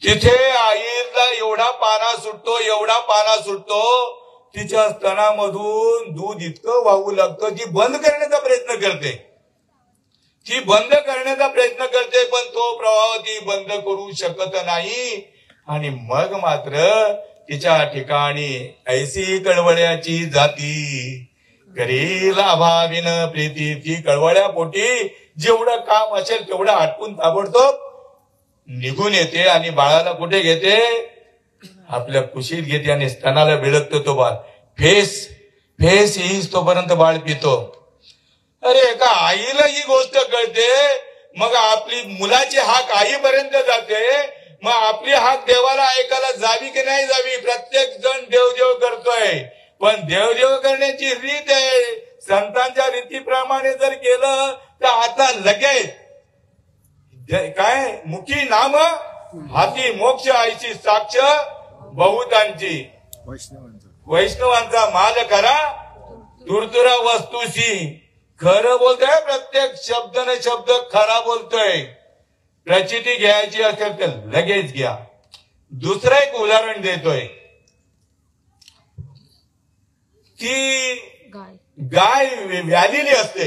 तिथे आईला एवढा पाना सुटतो, एवढा पाना सुटतो, तिच्या स्तनामधून दूध इतकं वाहू लागतं, ती बंद करण्याचा प्रयत्न करते, ती बंद करण्याचा प्रयत्न करते, पण तो प्रवाह ती बंद करू शकत नाही. आणि मग मात्र तिच्या ठिकाणी ऐसी कळवळ्याची जाती करील अभाविन प्रीती. ती कळवळ्या पोटी जेवढं काम असेल तेवढं आटपून ताबडतोब निघून येते आणि बाळाला कुठे घेते? आपल्या कुशीत घेते आणि स्तनाला बिळकतो तो बाळ. फेस येईस तोपर्यंत बाळ पितो. अरे एका आईला ही गोष्ट कळते, मग आपली मुलाची हाक आईपर्यंत जाते, मग आपली हाक देवाला ऐकायला जावी की नाही जावी? प्रत्येक जण देवदेव करतोय, पण देवदेव करण्याची रीत आहे. संतांच्या रीतीप्रमाणे जर केलं तर आता लगेच काय? मुखी नाम हाती मोक्ष, आईची साक्ष बहुतांची. वैष्णवांचा माल करा तुरतुरा वस्तूशी. खरं बोलतोय, प्रत्येक शब्द न शब्द खरा बोलतोय. प्रचिती घ्यायची असेल तर लगेच घ्या. दुसरं एक उदाहरण देतोय. ती गाय व्यालेली असते,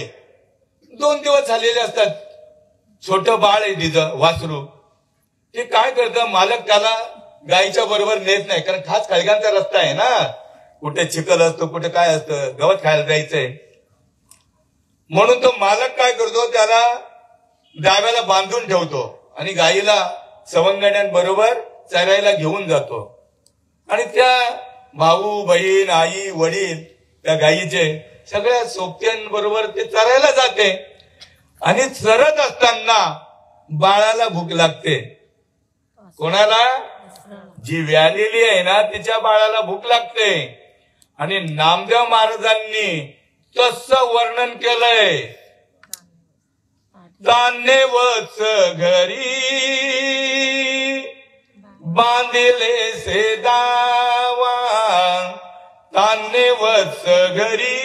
2 दिवस झालेले असतात, छोटं बाळ आहे तिचं वासरू. ते काय करतं, मालक त्याला गायीच्या बरोबर नेत नाही, कारण खास खळग्यांचा रस्ता आहे ना, कुठे चिखल असतो, कुठे काय असतं, गवत खायला जायचंय. म्हणून तो मालक काय करतो, त्याला डाव्याला बांधून ठेवतो आणि गायीला सवंगड्यांबरोबर चरायला घेऊन जातो. आणि त्या भाऊ बहीण आई वडील त्या गायीचे सगळ्या सोबत्यांबरोबर ते चरायला जाते. आणि चरत असताना बाळाला भूक लागते. कोणाला? जी व्यालेली आहे ना, तिच्या बाळाला भूक लागते. आणि नामदेव महाराजांनी तसं वर्णन केलंय. ताने वच घरी बांधिले से दावा, ताने वच घरी.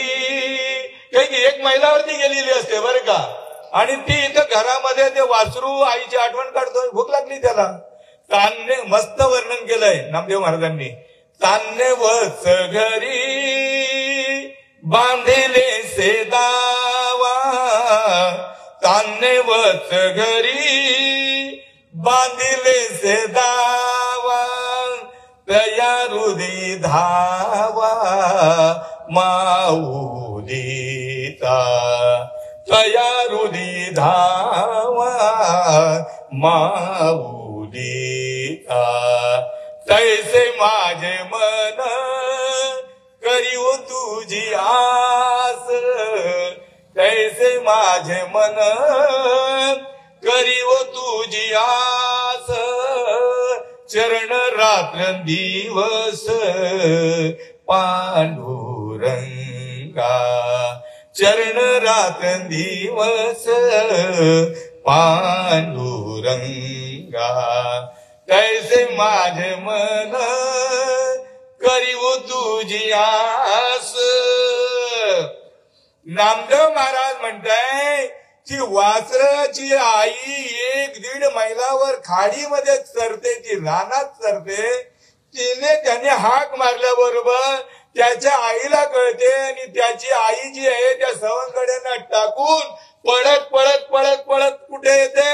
काही एक महिलावरती गेलेली असते बरं का, आणि ती इथं घरामध्ये ते वासरू आईची आठवण काढतोय, भूक लागली त्याला. तान्य मस्त वर्णन केलंय नामदेव महाराजांनी. तान्य वच घरी बांधिले से दावा, तान्य वच घरी बांधिले से दावा, तया हृदय धावा माऊलीचा, तया हृदय धावा माऊलीचा. तैसे माझे मन करीव तुझी आस, तैसे माझे मन करीव तुझी आस. चरण रात्र दिवस पांडुरंगा, चरण रात्र दिवस पांडुरंगा. तैसे माझे मन करीव तुझी आस. नामदेव महाराज म्हणताय ती वासराची आई 1-1.5 मैलावर खाडीमध्ये चरते, ती रानात चरते. त्याने हाक मारल्याबरोबर त्याच्या आईला कळते आणि त्याची आई जी आहे त्या सवंगड्यांना टाकून पळत पळत पळत पळत कुठे येते?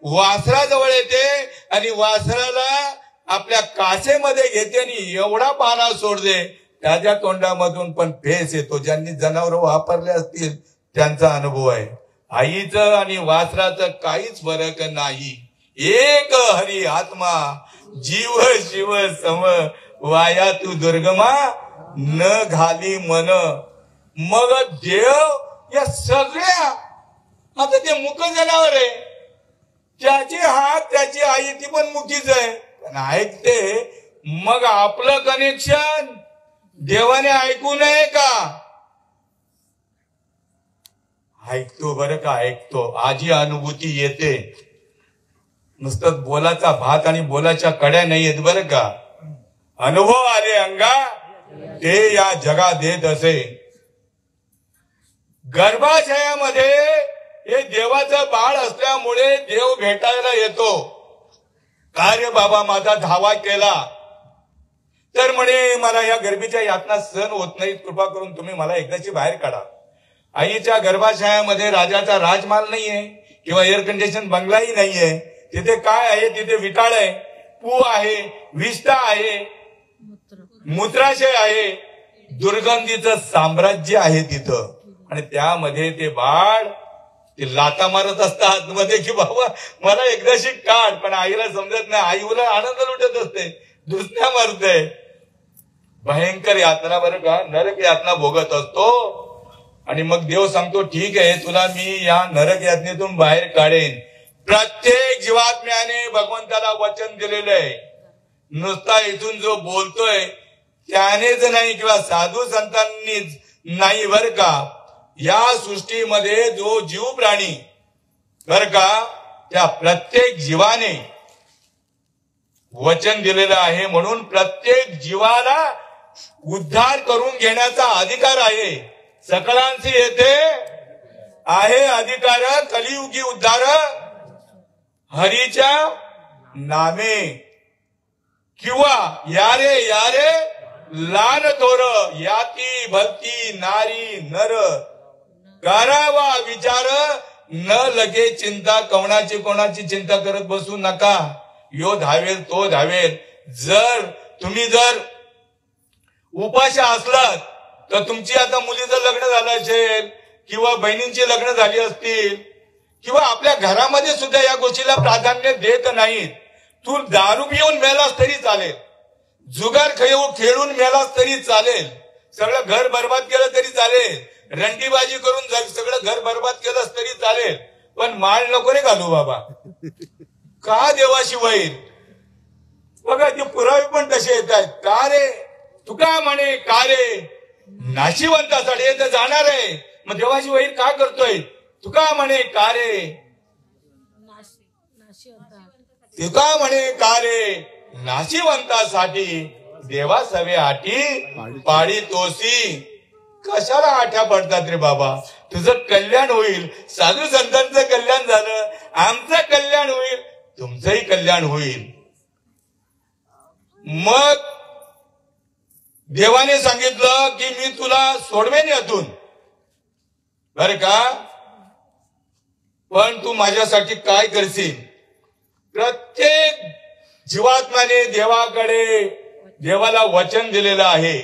वासराजवळ येते आणि वासराला आपल्या कासेमध्ये घेते आणि एवढा पाना सोडते त्याच्या तोंडामधून पण फेस येतो. ज्यांनी जनावर वापरले असतील त्यांचा अनुभव आहे. आईचं आणि वासराचं काहीच फरक नाही. एक हरी आत्मा जीव शिव सम वाया तू दुर्गमा न घाली मन. मग देव या सगळ्या, आता ते मुक जनावर आहे, त्याची हात त्याची आई ती पण मुकीच आहे, पण ऐकते. मग आपलं कनेक्शन देवाने ऐकू नये का? ऐकतो बरं का, ऐकतो. आजी अनुभूती येते. नुसतं बोलाचा भात आणि बोलाच्या कड्या नाही येत बरं का. अनुभव आले अंगा ते या जगात देत असे. गर्भाशयामध्ये हे देवाचं बाळ असल्यामुळे देव भेटायला येतो. कार्य बाबा माझा धावा केला तर म्हणे मला या गर्भीच्या यातना सहन होत नाहीत, कृपा करून तुम्ही मला एकदाची बाहेर काढा. आईच्या गर्भाशयामध्ये राजाचा राजमाल नाहीये किंवा एअर कंडिशन बंगलाही नाहीये. तिथे काय आहे? तिथे विटाळ आहे, पू आहे, विष्ठा आहे, मूत्राशय आहे, दुर्गंधीचं साम्राज्य आहे तिथं. आणि त्यामध्ये ते बाळ ते लाता मारत असतात मध्ये की बाबा मला एकदाशी काढ. पण आईला समजत नाही. आई उलट आनंद लुटत असते, दुसऱ्या मारते. भयंकर यातना बरं का, नरक यातना भोगत असतो. आणि मग देव सांगतो ठीक आहे तुला मी या नरक यातनेतून बाहेर काढेन. प्रत्येक जीवात्म्याने भगवंताला वचन दिलेलं आहे. नुसता इथून जो बोलतोय त्यानेच नाही किंवा साधू संतांनीच नाही बरं का. या सृष्टीमध्ये जो जीव प्राणी बरं का त्या प्रत्येक जीवाने वचन दिलेलं आहे. म्हणून प्रत्येक जीवाला उद्धार करून घेण्याचा अधिकार आहे. सकळांशी येथे आहे अधिकार, कलियुगी उद्धार हरीच्या नामे. किंवा यारे यारे लान थोर याती भक्ती नारी नर करावा विचार न लगे चिंता. कोणाची चिंता करत बसू नका. यो धावेल तो धावेल. तुम्ही जर उपाशी असलात तर तुमची आता मुलीचं लग्न झालं असेल किंवा बहिणींची लग्न झाली असतील किंवा आपल्या घरामध्ये सुद्धा या गोष्टीला प्राधान्य देत नाहीत. तू दारू पिऊन मेलास तरी चालेल, जुगार खेळून मेलास तरी चालेल, सगळं घर बर्बाद केलं तरी चालेल, रंडीबाजी करून सगळं घर बर्बाद केलंस तरी चालेल, पण माळ नको रे घालू बाबा. का देवाशी वैर? बघा ते पुरावे पण तसे येत आहेत. का रे तुका म्हणे का रे नाशिवंतासाठी तर जाणार आहे, मग देवाशी वैर का करतोय? तुका म्हणे का रे, तुका म्हणे का रे नाशिवंतासाठी देवा सवे आठी पाडी तोसी. कशाला आठ्या पडतात रे बाबा? तुझं कल्याण होईल, साधू संतांचं कल्याण झालं, आमचं कल्याण होईल, तुमचंही कल्याण होईल. मग देवाने सांगितलं की मी तुला सोडवेन यातून बर का, पण तू माझ्यासाठी काय करशील? प्रत्येक जीवात्म्याने देवाकडे देवाला वचन दिलेलं आहे.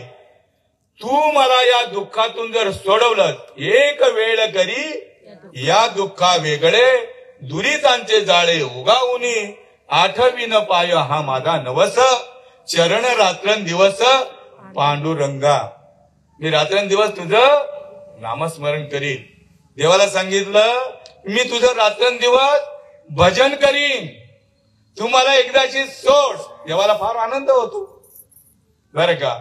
तू मला या दुःखातून जर सोडवलं, एक वेळ करी या दुःखा वेगळे दुरितांचे जाळे उगाऊनी आठवीन पाय हा माझा नवस चरण रात्रंदिवस पांडुरंगा. मी रात्रंदिवस तुझं नामस्मरण करीन. देवाला सांगितलं मी तुझं रात्रंदिवस भजन करीन, तू मला एकदाची सोड. देवाला फार आनंद होतो बरं का.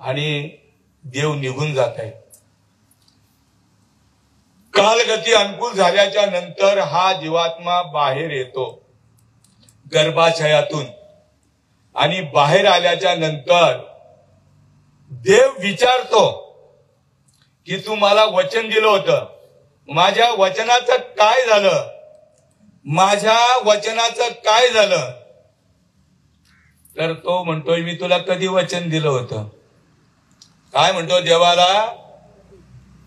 आणि देव निघून जात आहे. कालगती अनुकूल झाल्याच्या नंतर हा जीवात्मा बाहेर येतो गर्भाशयातून. आणि बाहेर आल्याच्या नंतर देव विचारतो की तू मला वचन दिलं होतं, माझ्या वचनाचं काय झालं? माझ्या वचनाचं काय झालं? तर तो म्हणतोय मी तुला कधी वचन दिलं होतं? काय म्हणतो देवाला?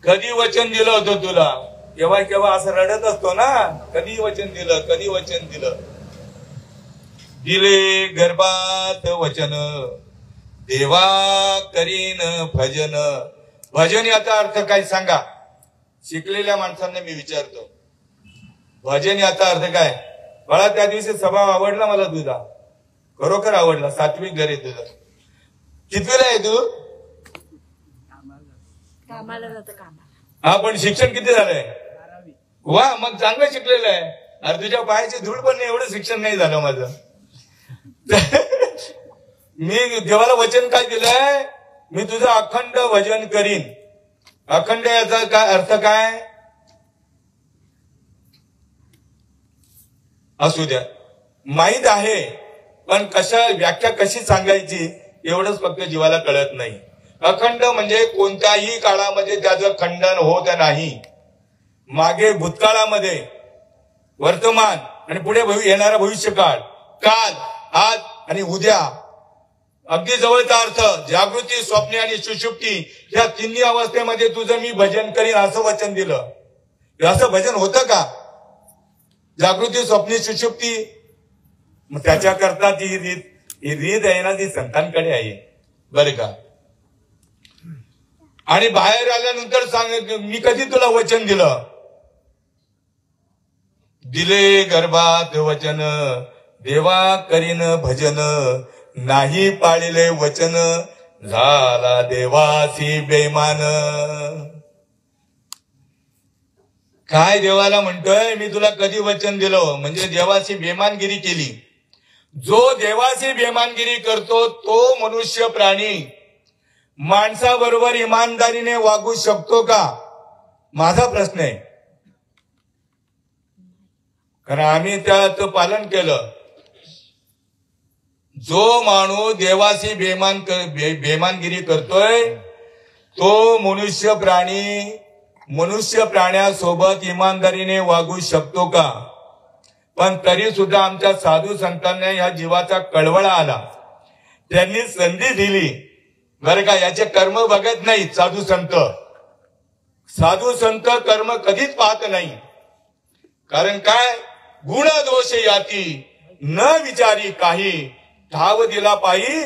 कधी वचन दिलं होतं तुला? केव्हा केव्हा असं रडत असतो ना, कधी वचन दिलं, कधी वचन दिलं. दिले गर्भात वचन देवा करीन भजन. भजन याचा अर्थ काय सांगा? शिकलेल्या माणसांना मी विचारतो, भजन याचा अर्थ काय? बाळा त्या दिवशी स्वभाव आवडला मला तुझा, खरोखर आवडला, सात्विक घरी तुझं. कितवीला आहे तू? हा, पण शिक्षण किती झालंय? वा, मग चांगलं शिकलेलं आहे. अरे तुझ्या पायाची धूळ पण नाही, एवढं शिक्षण नाही झालं माझं. मी देवाला वचन काय दिलंय? मी तुझं अखंड भजन करीन. अखंड याचा काय अर्थ काय? असू द्या, माहित आहे, पण कशा व्याख्या कशी सांगायची एवढंच फक्त जीवाला कळत नाही. अखंड म्हणजे कोणत्याही काळामध्ये त्याचं खंडन होत नाही. मागे भूतकाळामध्ये, वर्तमान आणि पुढे येणारा भविष्यकाळ, काल, आज आणि उद्या, अगदी जवळचा अर्थ जागृती, स्वप्ने आणि सुषुप्ती या तिन्ही अवस्थेमध्ये तुझं मी भजन करीन असं वचन दिलं. असं भजन होतं का? जागृती, स्वप्ने, सुषुप्ती. मग त्याच्याकरता ती रीत आहे ना, ती संतांकडे आहे बरं का. आणि बाहेर आल्यानंतर सांग, मी कधी तुला वचन दिलं? दिले गर्भात वचन, देवा करीन भजन, नाही पाळिले वचन, झाला देवासी बेमान. काय देवाला म्हणतोय, मी तुला कधी वचन दिलं? म्हणजे देवाशी बेमानगिरी केली. जो देवाशी बेमानगिरी करतो तो मनुष्य प्राणी माणसाबरोबर इमानदारीने वागू शकतो का? माझा प्रश्न आहे. कारण आम्ही त्याचं पालन केलं. जो माणूस देवाशी बेमानगिरी करतोय तो मनुष्य प्राण्यासोबत इमानदारीने वागू शकतो का? पण तरी सुद्धा आमच्या साधू संतांना या जीवाचा कळवळा आला. त्यांनी संधी दिली बरं का. याचे कर्म बघत नाही साधू संत. साधू संत कर्म कधीच पाहत नाही. कारण काय? गुण दोष याती न विचारी काही, ठाव दिला पायी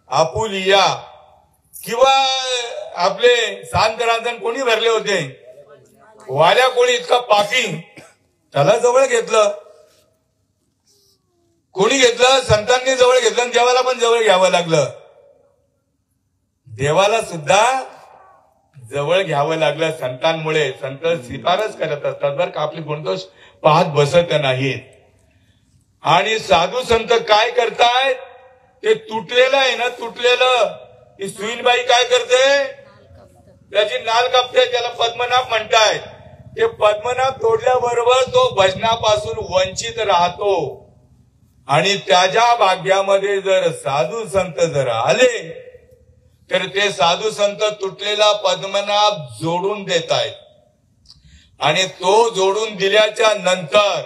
आपुलिया. किंवा आपले सांतराजन कोणी भरले होते? वाल्या कोणी इतका पापी, त्याला जवळ घेतलं. कोणी घेतलं? संतांनी जवळ घेतलं आणि देवाला पण जवळ घ्यावं लागलं. देवाला सुद्धा जवळ घ्यावं लागलं संतांमुळे. संत शिफारस करत असतात बरं का, आपले गुणदोष पाहत बसत नाहीत. आणि साधू संत काय करतायत? ते तुटलेलं आहे ना, तुटलेलं. ही सुईनबाई काय करते? त्याची नाल कापते. त्याला पद्मनाभ म्हणतायत. ते पद्मनाभ तोडल्याबरोबर तो भजनापासून वंचित राहतो. आणि त्याच्या भाग्यामध्ये जर साधू संत जर आले तर ते साधू संत तुटलेला पद्मनाभ जोडून देत आहेत. आणि तो जोडून दिल्याच्या नंतर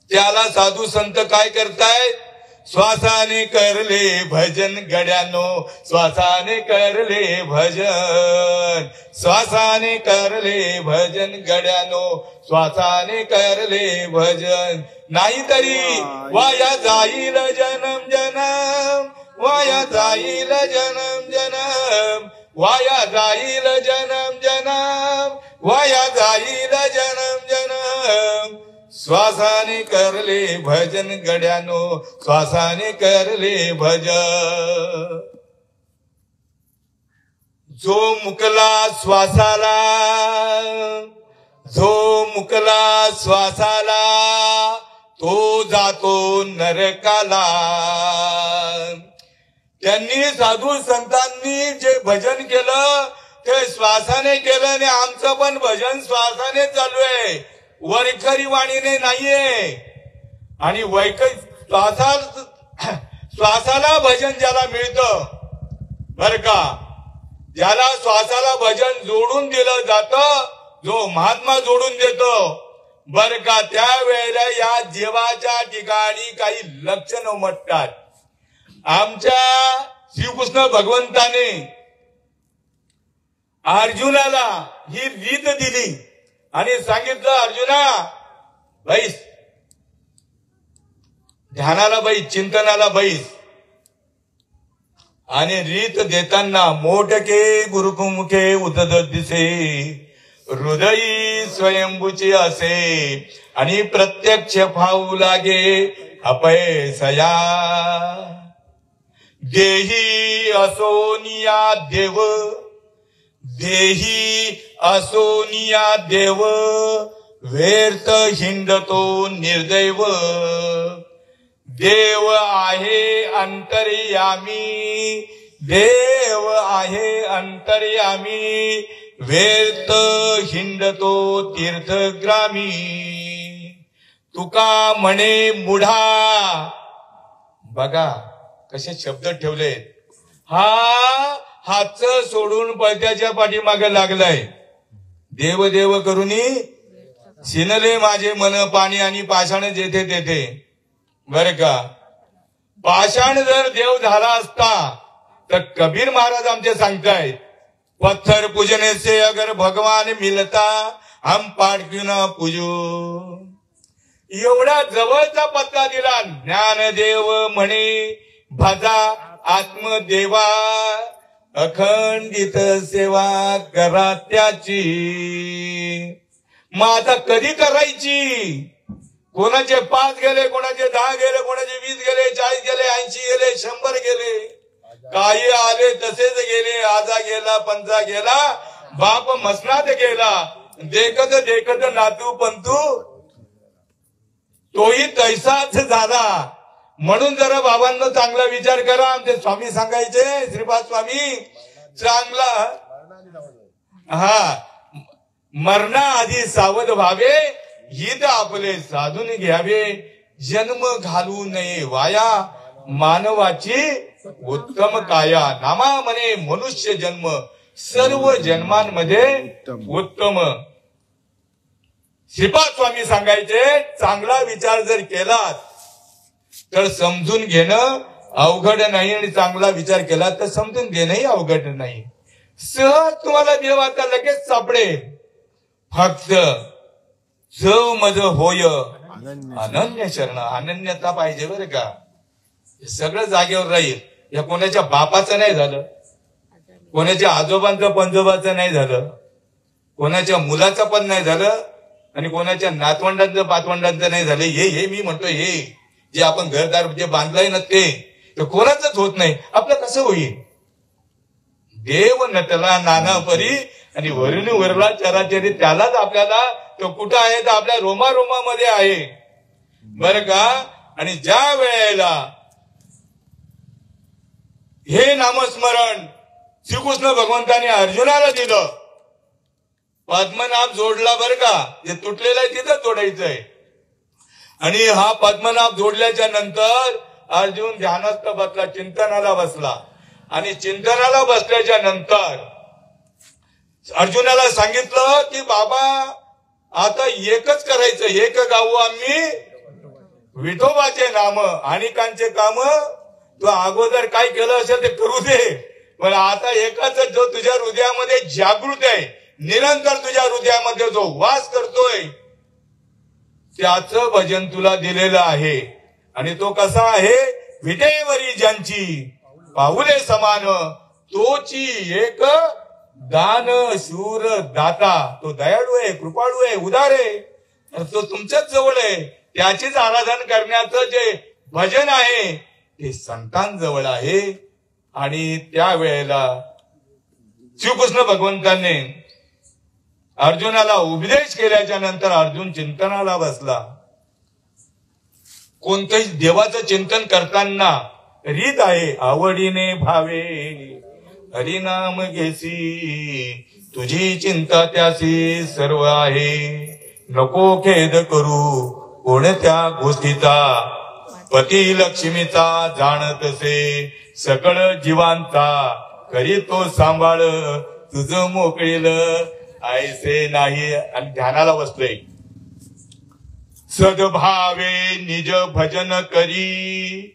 त्याला साधू संत काय करतायत? श्वासाने करले भजन गड्यानो, श्वासाने करले भजन, श्वासाने करले भजन गड्यानो, श्वासाने करले भजन. नाहीतरी वाया जाईल जन्म जन्म, वाया जाईल जन्म जन्म, वाया जाईल जन्म जन्म, वाया जाईल जन्म जन्म. श्वासाने करले भजन गड्यानो, श्वासाने करले भजन. जो मुकला श्वासाला, जो मुकला श्वासाला, तो जातो नरकाला. त्यांनी साधू संतांनी जे भजन केलं ते श्वासाने केलं. आणि आमचं पण भजन श्वासाने चालू आहे, वैखरी वाणीने नाहीये. आणि श्वासाला भजन ज्याला मिळतं बर का, ज्याला श्वासाला भजन जोडून दिलं जातं, जो महात्मा जोडून देतो बर का, त्यावेळेला या जीवाच्या ठिकाणी काही लक्षण उमटतात. आमच्या श्रीकृष्ण भगवंताने अर्जुनाला ही रीत दिली आणि सांगितलं, अर्जुना बैस, ध्यानाला बैस, चिंतनाला बैस. आणि रीत देताना मोठके गुरुमुखे उदद दिसे, हृदयी स्वयंभूची असे, आणि प्रत्यक्ष फावू लागे अपयसया. देही असोनिया देव, देही असोनिया देव, व्यर्थ हिंडतो निर्दैव. देव आहे अंतर्यामी, देव आहे अंतर्यामी, व्यर्थ हिंडतो तीर्थग्रामी, तुका म्हणे मुढा. बघा कसे शब्द ठेवले. हा हातचं सोडून पळत्याच्या पाठीमागे लागलाय. देव देव करूनी शिनले माझे मन पाणी आणि पाषाण जेथे तेथे. बर का, पाषाण जर देव झाला असता तर कबीर महाराज आमचे सांगतायत, पत्थर पूजने से अगर भगवान मिलता हम पाठ क्यों ना पूजू. एवढा जवळचा पत्ता दिला. ज्ञानदेव म्हणे भजा आत्मदेवा, अखंडित सेवा करा त्याची. मग आता कधी करायची? कोणाचे 5 गेले, कोणाचे 10 गेले, कोणाचे 20 गेले, 40 गेले, 80 गेले, 100 गेले. काही आले तसेच गेले. आजा गेला, पंचा गेला, बाप मसनात गेला. देखत देखत नातू पंतू तोही तैसाच झाला. म्हणून जरा बाबांना चांगला विचार करा. आमचे स्वामी सांगायचे, श्रीपाद स्वामी, चांगला मरणाआधी सावध व्हावे, हित आपले साधून घ्यावे, जन्म घालू नये वाया, मानवाची उत्तम काया. नामा म्हणे मनुष्य जन्म सर्व जन्मांमध्ये उत्तम. श्रीपाद स्वामी सांगायचे, चांगला विचार जर केला तर समजून घेणं अवघड नाही, आणि चांगला विचार केला तर समजून घेणंही अवघड नाही. सहज तुम्हाला देव आता लगेच सापडेल. फक्त जव मज होय अनन्य शरण. अनन्यता पाहिजे बरं का. सगळं जागेवर राहील. या कोणाच्या बापाचं नाही झालं, कोणाच्या आजोबांचं पंजोबाचं नाही झालं, कोणाच्या मुलाचं पण नाही झालं, आणि कोणाच्या नातवंडांचं पातवंडांचं नाही झालं. हे मी म्हणतो, हे जे आपण घरदार जे बांधलंय ना ते कोणाचंच होत नाही. आपलं कसं होईल? देव नटला नाना परी आणि वरून वरला चराचरी. त्यालाच आपल्याला तो कुठं आहे तर आपल्या रोमारोमामध्ये आहे बर का. आणि ज्या वेळेला हे नामस्मरण श्रीकृष्ण भगवंताने अर्जुनाला दिलं, पद्मनाभ जोडला बर का. जे तुटलेलं आहे तिथं जोडायचंय. आणि हा पद्मनाभ जोडल्याच्या नंतर अर्जुन ध्यानस्थ बसला, चिंतनाला बसला. आणि चिंतनाला बसल्याच्या नंतर अर्जुनाला सांगितलं की बाबा आता एकच करायचं, एक गाऊ आम्ही विठोबाचे नाम, अनेकांचे काम तू अगोदर काय केलं असेल ते करू दे, पण आता एकच जो तुझ्या हृदयामध्ये जागृत आहे, निरंतर तुझ्या हृदयामध्ये जो वास करतोय, त्याचं भजन तुला दिलेलं आहे. आणि तो कसा आहे? विटेवरी ज्यांची पाऊले समान, तोची एक दान शूर दाता. तो दयाळू आहे, कृपाळू आहे, उदार आहे. तो तुमच्याच जवळ आहे. त्याचीच आराधन करण्याचं जे भजन आहे ते संतांजवळ आहे. आणि त्यावेळेला श्रीकृष्ण भगवंतांनी अर्जुनाला उपदेश केल्याच्या नंतर अर्जुन चिंतनाला बसला. कोणत्याही देवाचं चिंतन करताना रीत आहे, आवडीने भावे हरिनाम घेसी, तुझी चिंता त्यासी सर्व आहे. नको खेद करू कोणत्या गोष्टीचा, पती लक्ष्मीचा जाणतसे सकळ जीवांचा, करी तो सांभाळ तुझं मोकळील ऐसे नाही. आणि ध्यानाला बसलोय. सद्भावे निज भजन करी,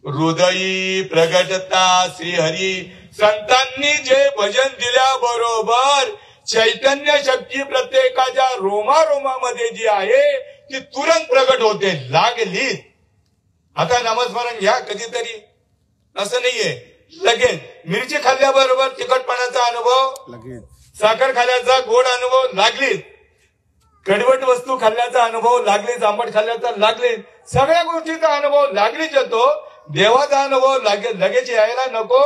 हृदयी प्रगटता श्रीहरी. संतांनी जे भजन दिल्याबरोबर चैतन्य शक्ती प्रत्येकाच्या रोमारोमामध्ये जी आहे ती तुरंत प्रगट होते. लागली आता नामस्मरण घ्या कधीतरी, असं नाहीये लगेच. मिरची खाल्ल्याबरोबर तिखटपणाचा अनुभव लगेच, साखर खाल्ल्याचा गोड अनुभव लागलीच, कडवट वस्तू खाल्ल्याचा अनुभव लागलीच, आंबट खाल्ल्याचा लागलीच, सगळ्या गोष्टीचा अनुभव लागलीच येतो. देवाचा अनुभव लगेच यायला नको.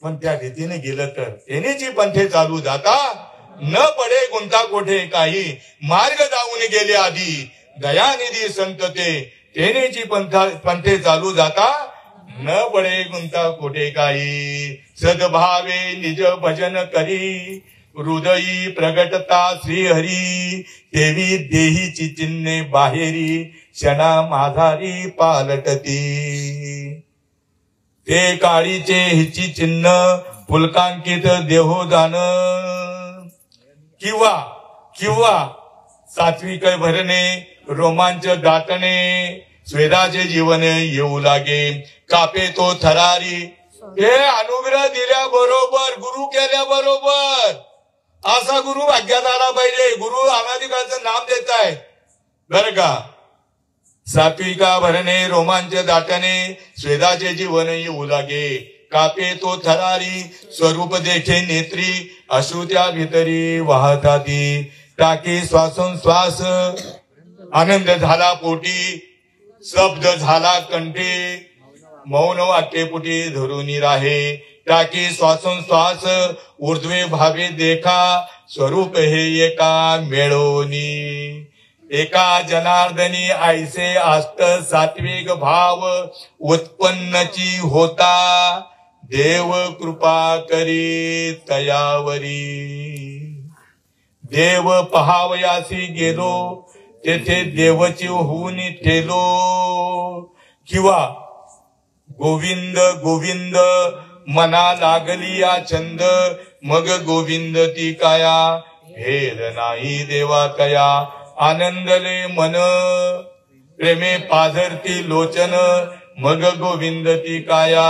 पण त्या रीतीने गेलं तर येण्याची पंथे चालू जाता, न पडे गुंता कोठे काही, मार्ग जाऊन गेले आधी दयानिधी संत ते, येण्याची पंथे चालू जाता, न पडे गुंता कोठे काही. सद्भावे निज भजन करी, हृदयी प्रगटता श्रीहरी, देवी देहीची चिन्हे बाहेरी, क्षणा माधारी पालटती. ते काळीचे हिची चिन्ह, पुलकांकित देहोदान. किंवा किंवा सात्विक भरणे, रोमांच दाटणे, स्वेदाचे जीवन येऊ लागे, कापे तो थरारी. हे अनुग्रह दिल्याबरोबर, गुरु केल्याबरोबर असा गुरु भाग्यात आला पाहिजे. गुरु अनादिकाळचं नाम देत आहे बर का. सात्विका भरणे, रोमांच दाटणे, स्वेदाचे जीवन येऊ लागे, कापे तो थरारी, स्वरूप देखे नेत्री, अश्रू त्या भीतरी वाहताती. टाके श्वासोश्वास, आनंद झाला पोटी, शब्द झाला कंठे, मौन वाक्ये पुटी धरून राहे. टाके श्वासोश्वास, ऊर्ध्वे भावे देखा, स्वरूप हे एका मेळोनी. एका जनार्दनी ऐसे आष्ट सात्विक भाव, उत्पन्नची होता, देव कृपा करी तयावरी. देव पहावयासी गेलो, तेथे देवची होऊन ठेलो. किंवा गोविंद गोविंद मना लागली या छंद, मग गोविंद ती काया, भेद नाही देवा तया. आनंदले मन, प्रेमे पाझरती लोचन, मग गोविंद ती काया,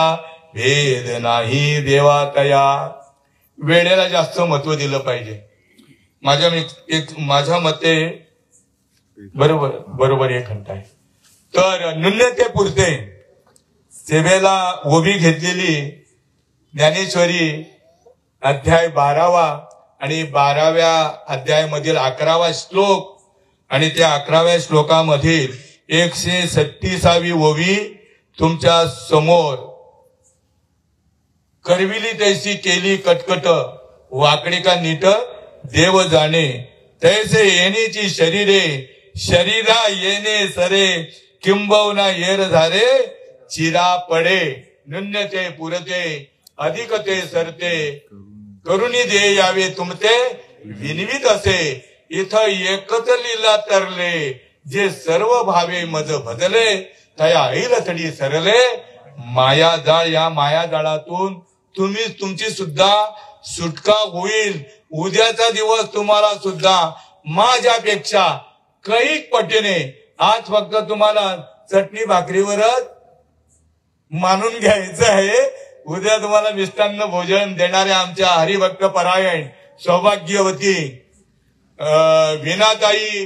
भेद नाही देवा तया. वेळेला जास्त महत्व दिलं पाहिजे. माझ्या मते बरोबर 1 घंटा आहे. तर न्यूनते पुरते सेवेला उभी घेतलेली ज्ञानेश्वरी अध्याय 12वा आणि 12व्या अध्यायामधील 11वा श्लोक आणि त्या 11व्या श्लोकामधील 136वी ओवी तुमच्या समोर. करविली तैसी केली कटकट, वाकडी का नीट देव जाणे. तैसे येण्याची शरीरे, शरीरा येणे सरे, किंबहुना येर झारे, चिरा पडे. न्यूनते पुरते, अधिकते सरते, करुणी दे यावे तुमते, विनवित असे. इथं एकच लीला तरले, जे सर्व भावे मज भजले, तया ऐल तडी सरले. माया जाळ, या माया जाळातून तुमची सुद्धा सुटका होईल. उद्याचा दिवस तुम्हाला सुद्धा माझ्यापेक्षा कैक पटीने, आज फक्त तुम्हाला चटणी भाकरीवरच मानून घ्यायचं आहे. उद्या तुम्हाला मिष्टान्न भोजन देणाऱ्या आमच्या हरिभक्त परायण सौभाग्यवती विनाताई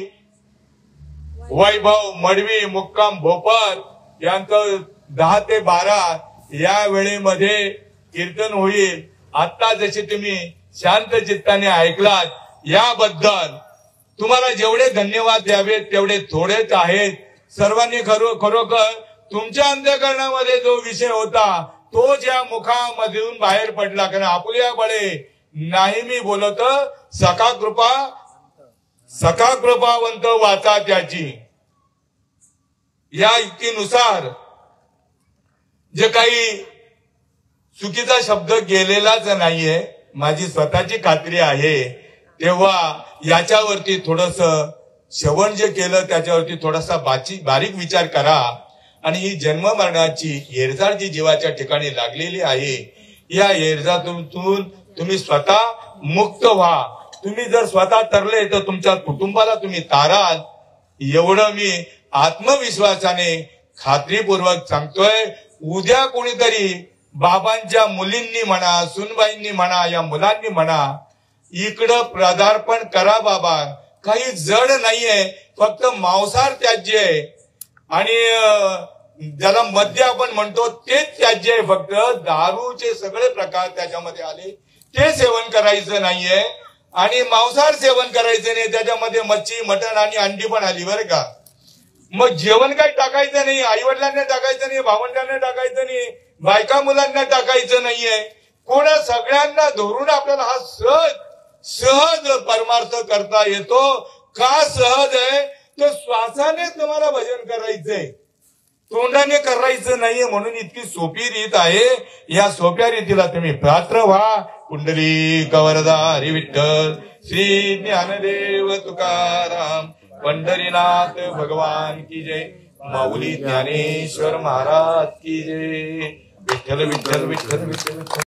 वैभव मडवी मुक्काम भोपर यांचं 10 ते 12 या वेळेमध्ये कीर्तन होईल. आता जसे तुम्ही शांत चित्ताने ऐकलात, याबद्दल तुम्हाला जेवढे धन्यवाद द्यावेत तेवढे थोडेच आहेत. सर्वांनी खरोखर तुमच्या अंतःकरणामध्ये जो विषय होता तोच या मुखामधून बाहेर पडला. कारण आपल्या बळे नाही मी बोलत, सखा कृपावंत वाचा त्याची. या युक्तीनुसार जे काही चुकीचा शब्द गेलेलाच नाहीये, माझी स्वतःची खात्री आहे. तेव्हा याच्यावरती थोडस श्रवण जे केलं त्याच्यावरती थोडासा बारीक विचार करा. आणि ही जन्म मरणाची येरझाळ जी जीवाच्या ठिकाणी लागलेली आहे, या येरझाळातून तुम्ही स्वतः मुक्त व्हा. तुम्ही जर स्वतः तरले तर तुमच्या कुटुंबाला तुम्ही ताराल. एवढं मी आत्मविश्वासाने खात्रीपूर्वक सांगतोय. उद्या कोणीतरी बाबांच्या मुलींनी म्हणा, सुनबाईंनी म्हणा, या मुलांनी म्हणा, इकडं पदार्पण करा बाबा. काही जड नाहीये, फक्त मांसाहार त्याज्य आहे. आणि ज्याला मद्य आपण म्हणतो तेच त्याज्य आहे. फक्त दारूचे सगळे प्रकार त्याच्यामध्ये आले, ते सेवन करायचं नाहीये. आणि मांसाहार सेवन करायचं नाही, त्याच्यामध्ये मच्छी, मटण आणि अंडी पण आली बरं का. मग जेवण काही टाकायचं नाही, आई वडिलांना टाकायचं नाही, भावंडांना टाकायचं नाही, बायका मुलांना टाकायचं नाहीये. कोणा सगळ्यांना धरून आपल्याला हा सहज परमार्थ करता येतो. का सहज आहे तर श्वासाने तुम्हाला भजन करायचंय. तोंडाने करायचं नाहीये म्हणून इतकी सोपी रीत आहे. या सोप्या रीतीला तुम्ही पात्र व्हा. पुंडलिक वरदा हरी विठ्ठल श्री ज्ञानदेव तुकाराम पंढरीनाथ भगवान की जय. माऊली ज्ञानेश्वर महाराज की जय. विठ्ठल विठ्ठल विठ्ठल विठ्ठल.